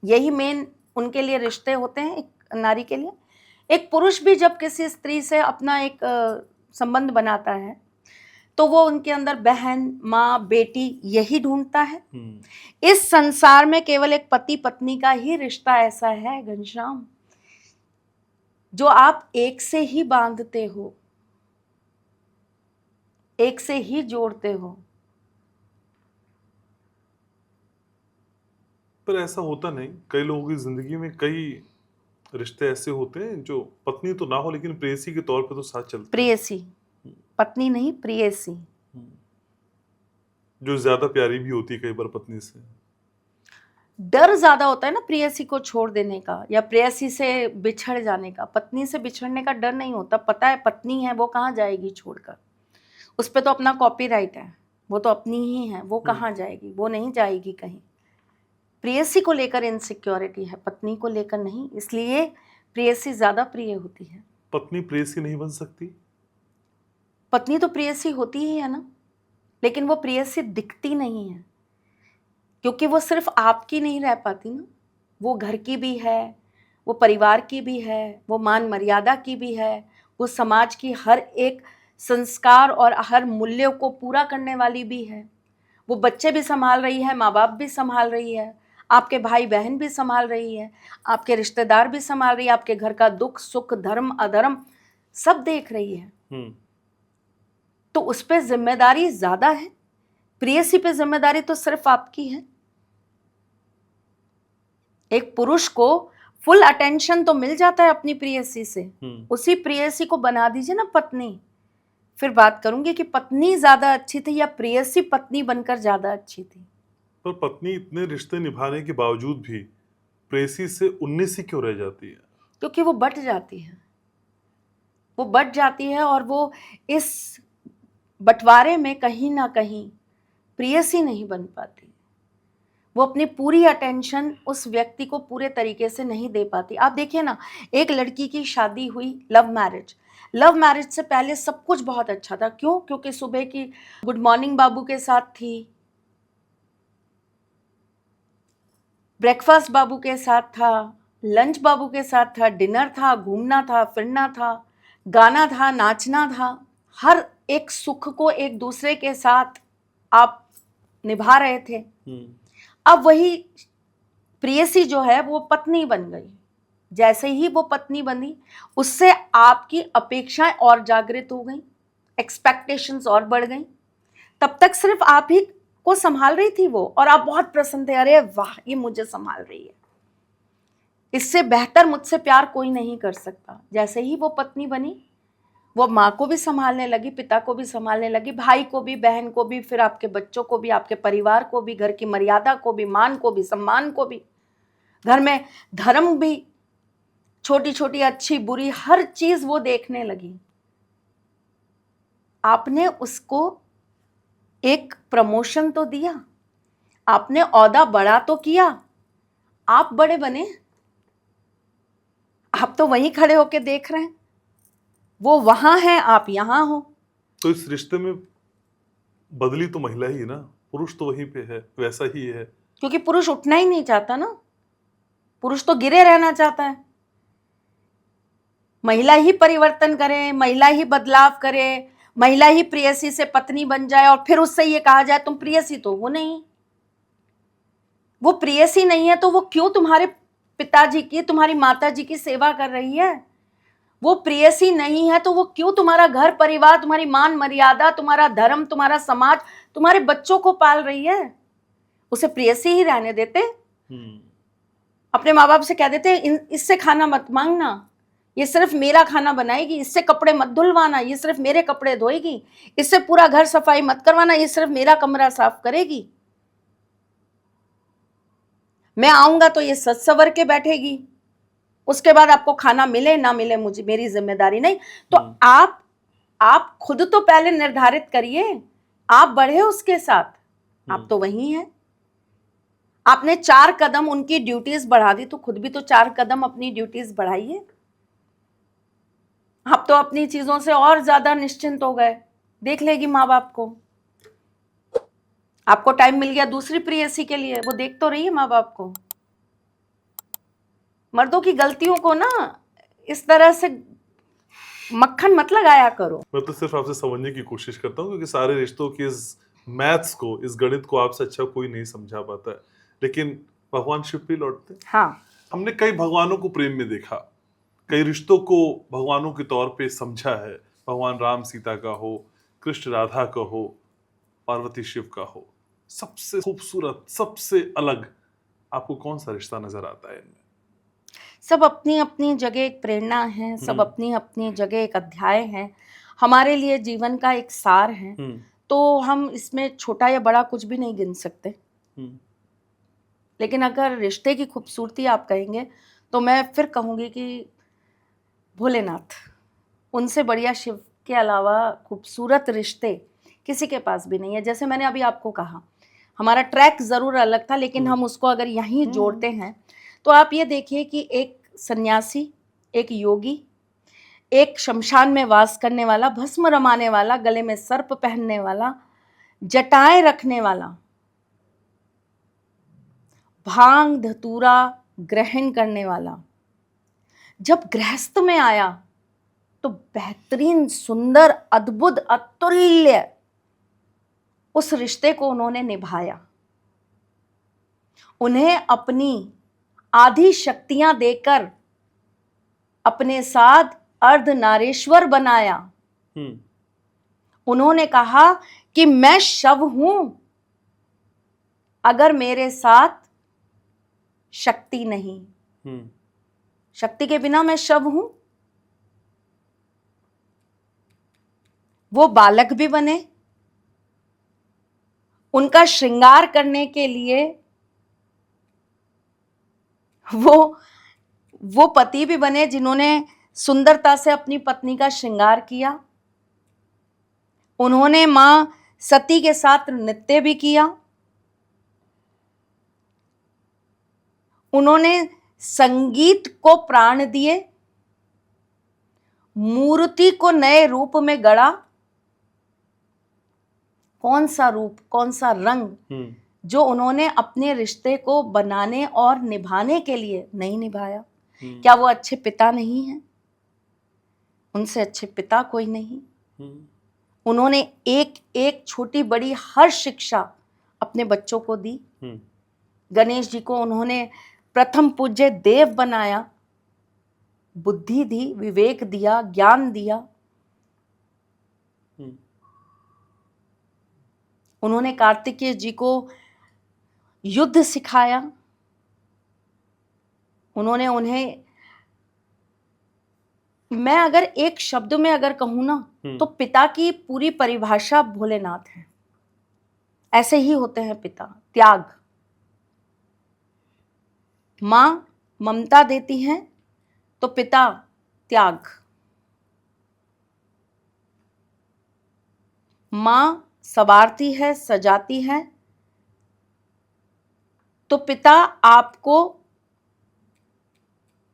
यही मेन उनके लिए रिश्ते होते हैं एक नारी के लिए। एक पुरुष भी जब किसी स्त्री से अपना एक संबंध बनाता है तो वो उनके अंदर बहन, माँ, बेटी, यही ढूंढता है। इस संसार में केवल एक पति पत्नी का ही रिश्ता ऐसा है घनश्याम, जो आप एक से ही बांधते हो, एक से ही जोड़ते हो। पर ऐसा होता नहीं। कई लोगों की जिंदगी में कई रिश्ते ऐसे होते हैं जो पत्नी तो ना हो लेकिन प्रेयसी के तौर पे तो साथ चलते हैं। प्रेयसी, पत्नी नहीं, प्रेयसी। जो ज्यादा प्यारी भी होती है कई बार पत्नी से। डर ज्यादा होता है ना प्रेयसी को छोड़ देने का या प्रेयसी से बिछड़ जाने का। पत्नी से बिछड़ने का डर नहीं होता। पता है पत्नी है, वो कहाँ जाएगी छोड़कर? उस पर तो अपना कॉपीराइट है, वो तो अपनी ही है, वो कहाँ जाएगी? वो नहीं जाएगी कहीं। प्रेयसी को लेकर इनसिक्योरिटी है, पत्नी को लेकर नहीं, इसलिए प्रेयसी ज्यादा प्रिय होती है। पत्नी प्रेयसी नहीं बन सकती? पत्नी तो प्रेयसी होती ही है ना, लेकिन वो प्रेयसी दिखती नहीं है, क्योंकि वो सिर्फ आपकी नहीं रह पाती ना, वो घर की भी है, वो परिवार की भी है, वो मान मर्यादा की भी है, वो समाज की हर एक संस्कार और हर मूल्यों को पूरा करने वाली भी है। वो बच्चे भी संभाल रही है, माँ बाप भी संभाल रही है, आपके भाई बहन भी संभाल रही है, आपके रिश्तेदार भी संभाल रही है, आपके घर का दुख सुख धर्म अधर्म सब देख रही है। तो उस पर जिम्मेदारी ज्यादा है, प्रेयसी पे जिम्मेदारी तो सिर्फ आपकी है। एक पुरुष को फुल अटेंशन तो मिल जाता है अपनी प्रेयसी से, उसी प्रेयसी को बना दीजिए ना पत्नी, फिर बात करूंगी कि पत्नी ज्यादा अच्छी थी या प्रेयसी पत्नी बनकर ज्यादा अच्छी थी। पर पत्नी इतने रिश्ते निभाने के बावजूद भी प्रेयसी से 19 ही क्यों रह जाती है? क्योंकि वो बट जाती है, वो बट जाती है और वो इस बंटवारे में कहीं ना कहीं प्रेयसी नहीं बन पाती, वो अपनी पूरी अटेंशन उस व्यक्ति को पूरे तरीके से नहीं दे पाती। आप देखिए ना, एक लड़की की शादी हुई लव मैरिज से पहले सब कुछ बहुत अच्छा था। क्यों? क्योंकि सुबह की गुड मॉर्निंग बाबू के साथ थी, ब्रेकफास्ट बाबू के साथ था, लंच बाबू के साथ था, डिनर था, घूमना था, फिरना था, गाना था, नाचना था, हर एक सुख को एक दूसरे के साथ आप निभा रहे थे। अब वही प्रेयसी जो है वो पत्नी बन गई। जैसे ही वो पत्नी बनी, उससे आपकी अपेक्षाएं और जागृत हो गई, एक्सपेक्टेशंस और बढ़ गई। तब तक सिर्फ आप ही को संभाल रही थी वो, और आप बहुत प्रसन्न थे, अरे वाह ये मुझे संभाल रही है, इससे बेहतर मुझसे प्यार कोई नहीं कर सकता। जैसे ही वो पत्नी बनी, वो माँ को भी संभालने लगी, पिता को भी संभालने लगी, भाई को भी, बहन को भी, फिर आपके बच्चों को भी, आपके परिवार को भी, घर की मर्यादा को भी, मान को भी, सम्मान को भी, घर में धर्म भी, छोटी छोटी अच्छी बुरी हर चीज वो देखने लगी। आपने उसको एक प्रमोशन तो दिया, आपने ओहदा बड़ा तो किया, आप बड़े बने, आप तो वहीं खड़े होके देख रहे हैं, वो वहां है, आप यहां हो। तो इस रिश्ते में बदली तो महिला ही ना, पुरुष तो वहीं पे है, वैसा ही है। क्योंकि पुरुष उठना ही नहीं चाहता ना, पुरुष तो गिरे रहना चाहता है। महिला ही परिवर्तन करे, महिला ही बदलाव करे, महिला ही प्रेयसी से पत्नी बन जाए और फिर उससे ये कहा जाए तुम प्रेयसी तो हो नहीं। वो प्रेयसी नहीं है तो वो क्यों तुम्हारे पिताजी की, तुम्हारी माताजी की सेवा कर रही है? वो प्रेयसी नहीं है तो वो क्यों तुम्हारा घर परिवार, तुम्हारी मान मर्यादा, तुम्हारा धर्म, तुम्हारा समाज, तुम्हारे बच्चों को पाल रही है? उसे प्रेयसी ही रहने देते। अपने माँ बाप से कह देते इससे खाना मत मांगना, ये सिर्फ मेरा खाना बनाएगी, इससे कपड़े मत धुलवाना, ये सिर्फ मेरे कपड़े धोएगी, इससे पूरा घर सफाई मत करवाना, ये सिर्फ मेरा कमरा साफ करेगी, मैं आऊंगा तो ये सज सवर के बैठेगी, उसके बाद आपको खाना मिले ना मिले मुझे मेरी जिम्मेदारी नहीं। तो आप खुद तो पहले निर्धारित करिए, आप बढ़े उसके साथ, आप तो वही हैं। आपने 4 कदम उनकी ड्यूटीज बढ़ा दी, तो खुद भी तो 4 कदम अपनी ड्यूटीज बढ़ाइए। आप तो अपनी चीजों से और ज्यादा निश्चिंत हो गए, देख लेगी माँ बाप को, आपको टाइम मिल गया दूसरी प्रेयसी के लिए, वो देख तो रही है माँ बाप को। मर्दों की गलतियों को ना इस तरह से मक्खन मत लगाया करो। मैं तो सिर्फ आपसे समझने की कोशिश करता हूँ, क्योंकि सारे रिश्तों की इस मैथ्स को, इस गणित को आपसे अच्छा कोई नहीं समझा पाता है। लेकिन भगवान शिव पे लौटते, हाँ, हमने कई भगवानों को प्रेम में देखा, कई रिश्तों को भगवानों के तौर पे समझा है। भगवान राम सीता का हो, कृष्ण राधा का हो, पार्वती शिव का हो, सबसे खूबसूरत, सबसे अलग आपको कौन सा रिश्ता नजर आता है इनमें? सब अपनी अपनी जगह एक प्रेरणा है, सब अपनी अपनी जगह एक अध्याय है, हमारे लिए जीवन का एक सार है। तो हम इसमें छोटा या बड़ा कुछ भी नहीं गिन सकते। लेकिन अगर रिश्ते की खूबसूरती आप कहेंगे तो मैं फिर कहूँगी कि भोलेनाथ, उनसे बढ़िया शिव के अलावा खूबसूरत रिश्ते किसी के पास भी नहीं है। जैसे मैंने अभी आपको कहा, हमारा ट्रैक ज़रूर अलग था, लेकिन हम उसको अगर यहीं जोड़ते हैं तो आप ये देखिए कि एक सन्यासी, एक योगी, एक शमशान में वास करने वाला, भस्म रमाने वाला, गले में सर्प पहनने वाला, जटाएं रखने वाला, भांग धतूरा ग्रहण करने वाला, जब गृहस्थ में आया तो बेहतरीन, सुंदर, अद्भुत, अतुल्य उस रिश्ते को उन्होंने निभाया। उन्हें अपनी आधी शक्तियां देकर अपने साथ अर्धनारीश्वर बनाया। उन्होंने कहा कि मैं शव हूं अगर मेरे साथ शक्ति नहीं, शक्ति के बिना मैं शव हूं। वो बालक भी बने, उनका श्रृंगार करने के लिए वो पति भी बने जिन्होंने सुंदरता से अपनी पत्नी का श्रृंगार किया। उन्होंने मां सती के साथ नृत्य भी किया। उन्होंने संगीत को प्राण दिए, मूर्ति को नए रूप में गढ़ा। कौन सा रूप, कौन सा रंग जो उन्होंने अपने रिश्ते को बनाने और निभाने के लिए नहीं निभाया। क्या वो अच्छे पिता नहीं हैं? उनसे अच्छे पिता कोई नहीं। उन्होंने एक एक छोटी बड़ी हर शिक्षा अपने बच्चों को दी। गणेश जी को उन्होंने प्रथम पूज्य देव बनाया, बुद्धि दी, विवेक दिया, ज्ञान दिया। उन्होंने कार्तिकेय जी को युद्ध सिखाया। उन्होंने उन्हें, मैं अगर एक शब्द में अगर कहूं ना तो पिता की पूरी परिभाषा भोलेनाथ है। ऐसे ही होते हैं पिता। त्याग, मां ममता देती हैं तो पिता त्याग। मां संवारती है, सजाती है तो पिता आपको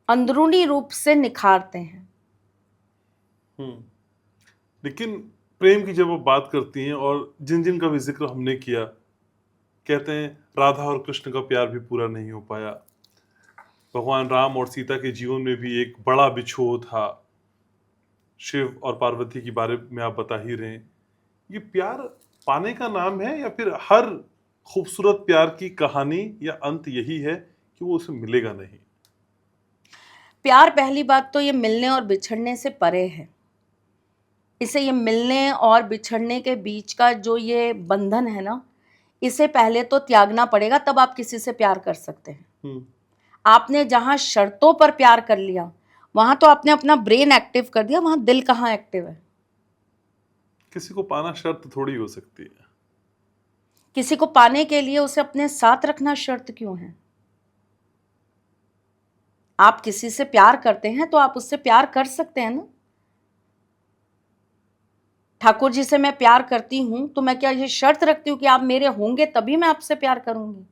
अंदरूनी रूप से निखारते हैं। लेकिन प्रेम की जब आप बात करती हैं और जिन जिन का भी जिक्र हमने किया, कहते हैं राधा और कृष्ण का प्यार भी पूरा नहीं हो पाया। भगवान राम और सीता के जीवन में भी एक बड़ा बिछोह था। शिव और पार्वती के बारे में आप बता ही रहे हैं। ये प्यार पाने का नाम है या फिर हर खूबसूरत प्यार की कहानी या अंत यही है कि वो उसे मिलेगा नहीं? प्यार, पहली बात तो ये मिलने और बिछड़ने से परे है। इसे, ये मिलने और बिछड़ने के बीच का जो ये बंधन है ना, इसे पहले तो त्यागना पड़ेगा, तब आप किसी से प्यार कर सकते हैं। आपने जहां शर्तों पर प्यार कर लिया वहां तो आपने अपना ब्रेन एक्टिव कर दिया, वहां दिल कहां एक्टिव है? किसी को पाना शर्त थोड़ी हो सकती है। किसी को पाने के लिए उसे अपने साथ रखना शर्त क्यों है? आप किसी से प्यार करते हैं तो आप उससे प्यार कर सकते हैं ना। ठाकुर जी से मैं प्यार करती हूं तो मैं क्या ये शर्त रखती हूं कि आप मेरे होंगे तभी मैं आपसे प्यार करूंगी?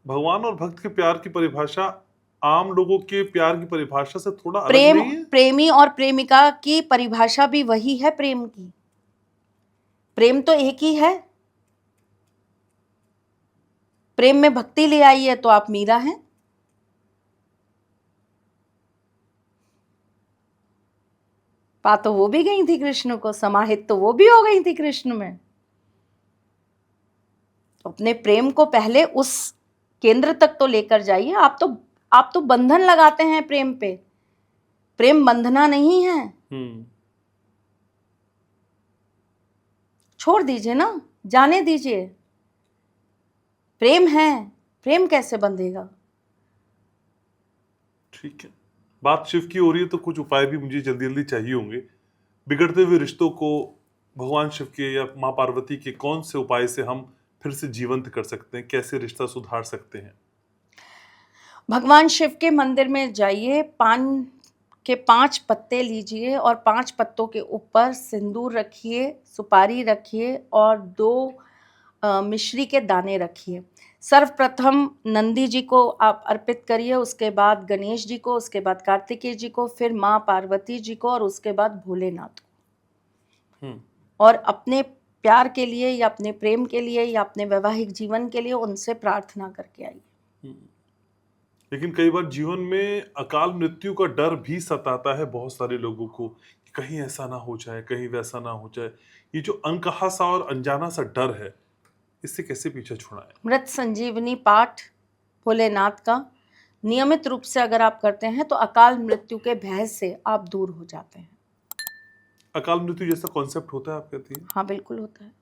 भगवान और भक्त के प्यार की परिभाषा आम लोगों के प्यार की परिभाषा से थोड़ा अलग नहीं है? प्रेमी और प्रेमिका की परिभाषा भी वही है प्रेम की। प्रेम तो एक ही है। प्रेम में भक्ति ले आई है तो आप मीरा हैं। पा तो वो भी गई थी कृष्ण को, समाहित तो वो भी हो गई थी कृष्ण में। तो अपने प्रेम को पहले उस केंद्र तक तो लेकर जाइए। आप तो बंधन लगाते हैं प्रेम पे। प्रेम बंधना नहीं है। छोड़ दीजिए ना, जाने दीजिए। प्रेम है, प्रेम कैसे बंधेगा? ठीक है, बात शिव की हो रही है तो कुछ उपाय भी मुझे जल्दी जल्दी चाहिए होंगे। बिगड़ते हुए रिश्तों को भगवान शिव के या माँ पार्वती के कौन से उपाय से हम फिर से जीवंत कर सकते हैं? कैसे रिश्ता सुधार सकते हैं? भगवान शिव के मंदिर में जाइए, पान के 5 पत्ते लीजिए और 5 पत्तों के ऊपर सिंदूर रखिए, सुपारी रखिए और 2 मिश्री के दाने रखिए। सर्वप्रथम नंदी जी को आप अर्पित करिए, उसके बाद गणेश जी को, उसके बाद कार्तिकेय जी को, फिर माँ पार्वती जी को और उसके बाद भोलेनाथ को। और अपने प्यार के लिए या अपने प्रेम के लिए या अपने वैवाहिक जीवन के लिए उनसे प्रार्थना करके आइए। लेकिन कई बार जीवन में अकाल मृत्यु का डर भी सताता है बहुत सारे लोगों को कि कहीं ऐसा ना हो जाए, कहीं वैसा ना हो जाए। ये जो अनकहा सा और अनजाना सा डर है, इससे कैसे पीछे छुड़ाएं? मृत संजीवनी पाठ भोलेनाथ का नियमित रूप से अगर आप करते हैं तो अकाल मृत्यु के भय से आप दूर हो जाते हैं। अकाल मृत्यु जैसा कॉन्सेप्ट होता है, आप कहती हैं? हाँ, बिल्कुल होता है।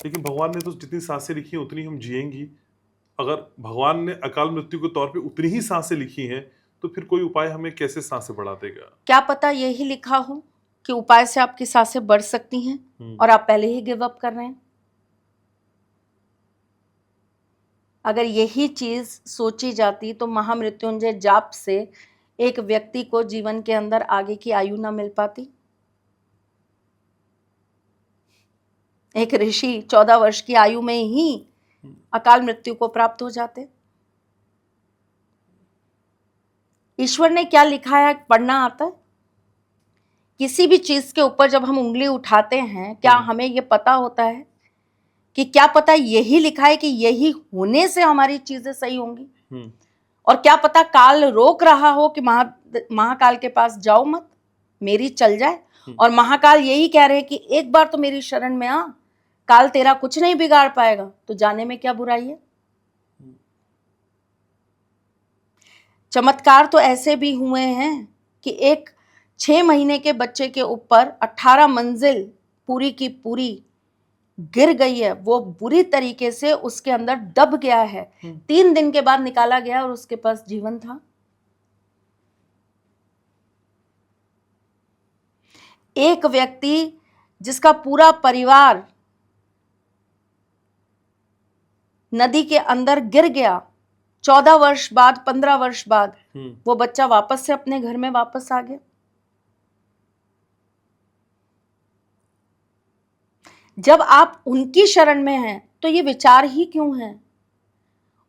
लेकिन भगवान ने तो जितनी सांसें लिखी हैं उतनी हम जिएंगी। अगर भगवान ने अकाल मृत्यु के तौर पे उतनी ही सांसें लिखी हैं, तो फिर कोई उपाय हमें कैसे सांसें बढ़ा देगा? क्या पता यही लिखा हो कि उपाय से आपकी सांसें बढ़ सकती हैं और आप पहले ही गिव अप कर रहे हैं। अगर यही चीज सोची जाती तो महामृत्युंजय जाप से एक व्यक्ति को जीवन के अंदर आगे की आयु ना मिल पाती। एक ऋषि 14 वर्ष की आयु में ही अकाल मृत्यु को प्राप्त हो जाते। ईश्वर ने क्या लिखा है पढ़ना आता है? किसी भी चीज के ऊपर जब हम उंगली उठाते हैं, क्या हमें ये पता होता है कि क्या पता यही लिखा है कि यही होने से हमारी चीजें सही होंगी? और क्या पता काल रोक रहा हो कि महाकाल के पास जाओ मत, मेरी चल जाए। और महाकाल यही कह रहे हैं कि एक बार तो मेरी शरण में आ, काल तेरा कुछ नहीं बिगाड़ पाएगा, तो जाने में क्या बुराई है। चमत्कार तो ऐसे भी हुए हैं कि एक 6 महीने के बच्चे के ऊपर 18 मंजिल पूरी की पूरी गिर गई है, वो बुरी तरीके से उसके अंदर दब गया है। 3 दिन के बाद निकाला गया और उसके पास जीवन था। एक व्यक्ति जिसका पूरा परिवार नदी के अंदर गिर गया, 14 वर्ष बाद, 15 वर्ष बाद वो बच्चा वापस से अपने घर में वापस आ गया। जब आप उनकी शरण में हैं तो ये विचार ही क्यों है।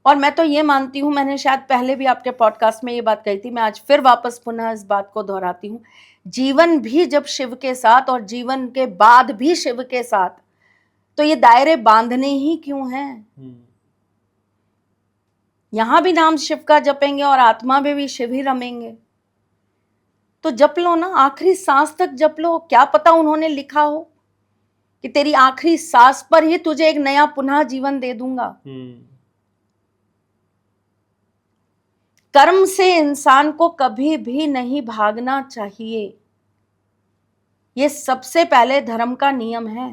और मैं तो ये मानती हूं, मैंने शायद पहले भी आपके पॉडकास्ट में ये बात कही थी, मैं आज फिर वापस पुनः इस बात को दोहराती हूं, जीवन भी जब शिव के साथ और जीवन के बाद भी शिव के साथ, तो ये दायरे बांधने ही क्यों हैं। यहां भी नाम शिव का जपेंगे और आत्मा में भी शिव ही रमेंगे, तो जप लो ना, आखिरी सांस तक जप लो। क्या पता उन्होंने लिखा हो कि तेरी आखिरी सांस पर ही तुझे एक नया पुनः जीवन दे दूंगा। कर्म से इंसान को कभी भी नहीं भागना चाहिए, ये सबसे पहले धर्म का नियम है।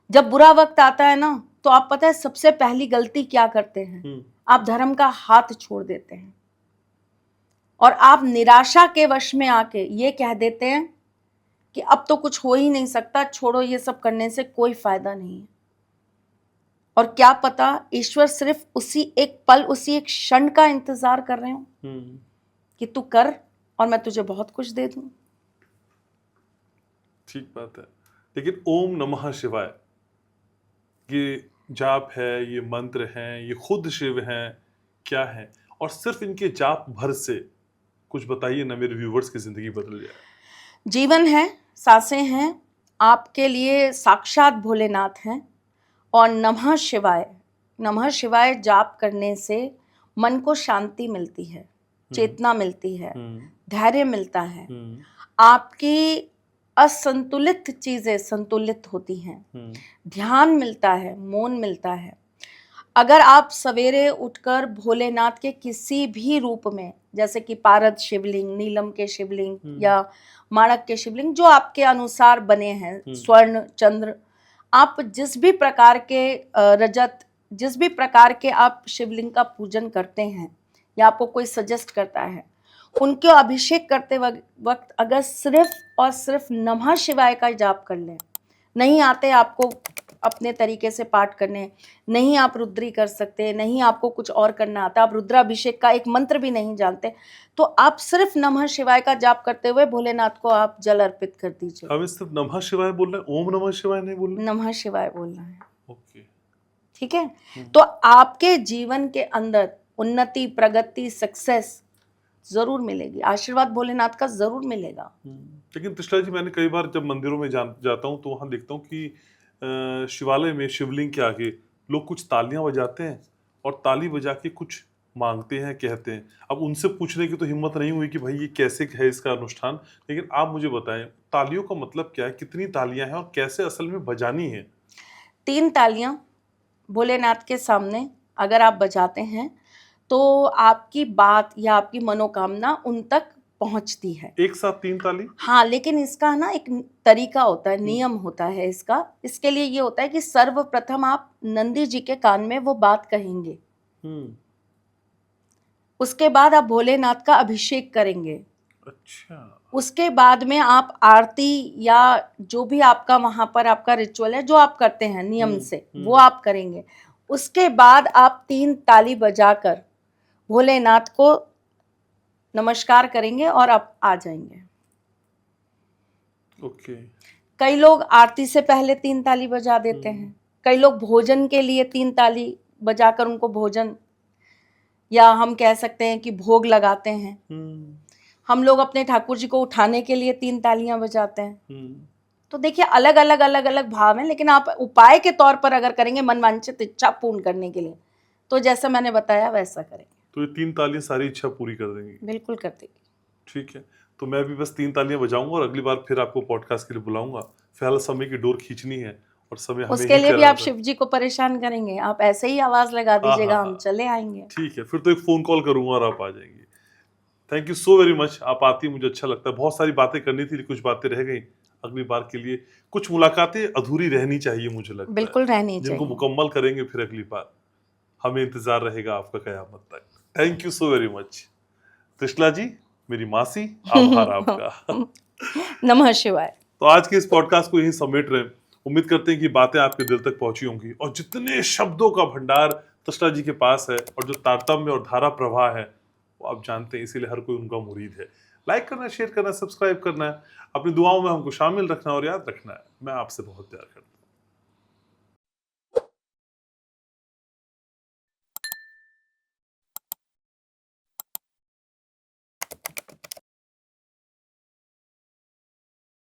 जब बुरा वक्त आता है ना, तो आप पता है सबसे पहली गलती क्या करते हैं? आप धर्म का हाथ छोड़ देते हैं और आप निराशा के वश में आके ये कह देते हैं कि अब तो कुछ हो ही नहीं सकता, छोड़ो, ये सब करने से कोई फायदा नहीं है। और क्या पता ईश्वर सिर्फ उसी एक पल, उसी एक क्षण का इंतजार कर रहे हो कि तू कर और मैं तुझे बहुत कुछ दे दूं। ठीक बात है। लेकिन ओम नमः शिवाय ये जाप है, ये मंत्र हैं, ये खुद शिव हैं, क्या है? और सिर्फ इनके जाप भर से कुछ बताइए ना, मेरे व्यूवर्स की जिंदगी बदल जाए। जीवन है, सांसें हैं, आपके लिए साक्षात भोलेनाथ हैं। और नमः शिवाय जाप करने से मन को शांति मिलती है, चेतना मिलती है, धैर्य मिलता है, आपकी असंतुलित चीजें संतुलित होती हैं, ध्यान मिलता है, मौन मिलता है। अगर आप सवेरे उठकर भोलेनाथ के किसी भी रूप में, जैसे कि पारद शिवलिंग, नीलम के शिवलिंग या माणक के शिवलिंग, जो आपके अनुसार बने हैं, स्वर्ण, चंद्र, आप जिस भी प्रकार के रजत, जिस भी प्रकार के आप शिवलिंग का पूजन करते हैं या आपको कोई सजेस्ट करता है, उनके अभिषेक करते वक्त अगर सिर्फ और सिर्फ नमः शिवाय का जाप कर लें, नहीं आते आपको अपने तरीके से पाठ करने हैं, नहीं आप रुद्री कर सकते, नहीं आपको कुछ और करना आता, आप रुद्राभिषेक का एक मंत्र भी नहीं जानते, तो आप सिर्फ नमः शिवाय का जाप करते हुए भोलेनाथ को आप जल अर्पित कर दीजिए। हमें सिर्फ नमः शिवाय बोलना है, ओम नमः शिवाय नहीं बोलना? नमः शिवाय बोलना है, ओके। ठीक है। तो आपके जीवन के अंदर उन्नति, प्रगति, सक्सेस जरूर मिलेगी, आशीर्वाद भोलेनाथ का जरूर मिलेगा। लेकिन त्रिशला जी, मैंने कई बार जब मंदिरों में जाता हूँ तो वहां देखता हूँ कि शिवालय में शिवलिंग के आगे लोग कुछ तालियां बजाते हैं और ताली बजा के कुछ मांगते हैं, कहते हैं। अब उनसे पूछने की तो हिम्मत नहीं हुई कि भाई ये कैसे है इसका अनुष्ठान, लेकिन आप मुझे बताएं तालियों का मतलब क्या है, कितनी तालियां हैं और कैसे असल में बजानी है? 3 तालियां भोलेनाथ के सामने अगर आप बजाते हैं तो आपकी बात या आपकी मनोकामना उन तक पहुंचती है। एक साथ 3 ताली? हाँ, लेकिन इसका ना एक तरीका होता है, नियम होता है इसका। इसके लिए ये होता है कि सर्वप्रथम आप नंदी जी के कान में वो बात कहेंगे, उसके बाद आप भोलेनाथ का अभिषेक करेंगे, अच्छा। उसके बाद में आप आरती या जो भी आपका वहां पर आपका रिचुअल है जो आप करते हैं नियम से, वो आप करेंगे। उसके बाद आप 3 ताली बजाकर भोलेनाथ को नमस्कार करेंगे और आप आ जाएंगे। ओके। कई लोग आरती से पहले 3 ताली बजा देते हैं, कई लोग भोजन के लिए 3 ताली बजाकर उनको भोजन, या हम कह सकते हैं कि भोग लगाते हैं। हम लोग अपने ठाकुर जी को उठाने के लिए 3 तालियां बजाते हैं। तो देखिए अलग अलग भाव हैं, लेकिन आप उपाय के तौर पर अगर करेंगे मनवांछित इच्छा पूर्ण करने के लिए, तो जैसा मैंने बताया वैसा करेंगे। तो ये 3 तालियां सारी इच्छा पूरी कर देंगी? बिल्कुल कर देगी। ठीक है, तो मैं भी बस 3 तालियां बजाऊंगा और अगली बार फिर आपको पॉडकास्ट के लिए बुलाऊंगा। फिलहाल समय की डोर खींचनी है और समय हमें उसके ही लिए भी कराना आप है। शिव जी को परेशान करेंगे, आप ऐसे ही आवाज लगा दीजिएगा, हाँ, हम चले आएंगे। ठीक है, फिर तो एक फोन कॉल करूंगा और आप आ जाएंगे। Thank you so very much, आप आती मुझे अच्छा लगता है। बहुत सारी बातें करनी थी, कुछ बातें रह गई। अगली बार के लिए कुछ मुलाकातें अधूरी रहनी चाहिए, मुझे लगता है बिल्कुल रहनी जिनको चाहिए। मुकम्मल करेंगे फिर अगली बार हमें इंतजार रहेगा आपका कयामत तक। Thank you so very much Trishala ji, मेरी मासी, आभार आपका। नमः शिवाय। तो आज के इस पॉडकास्ट को यही समेट रहे हैं। उम्मीद करते हैं कि बातें आपके दिल तक पहुंची होंगी और जितने शब्दों का भंडार त्रिशला जी के पास है और जो तारतम्य और धारा प्रवाह है वो आप जानते हैं, इसीलिए हर कोई उनका मुरीद है। लाइक करना, शेयर करना, सब्सक्राइब करना है, अपनी दुआओं में हमको शामिल रखना और याद रखना है मैं आपसे बहुत प्यार करता हूं।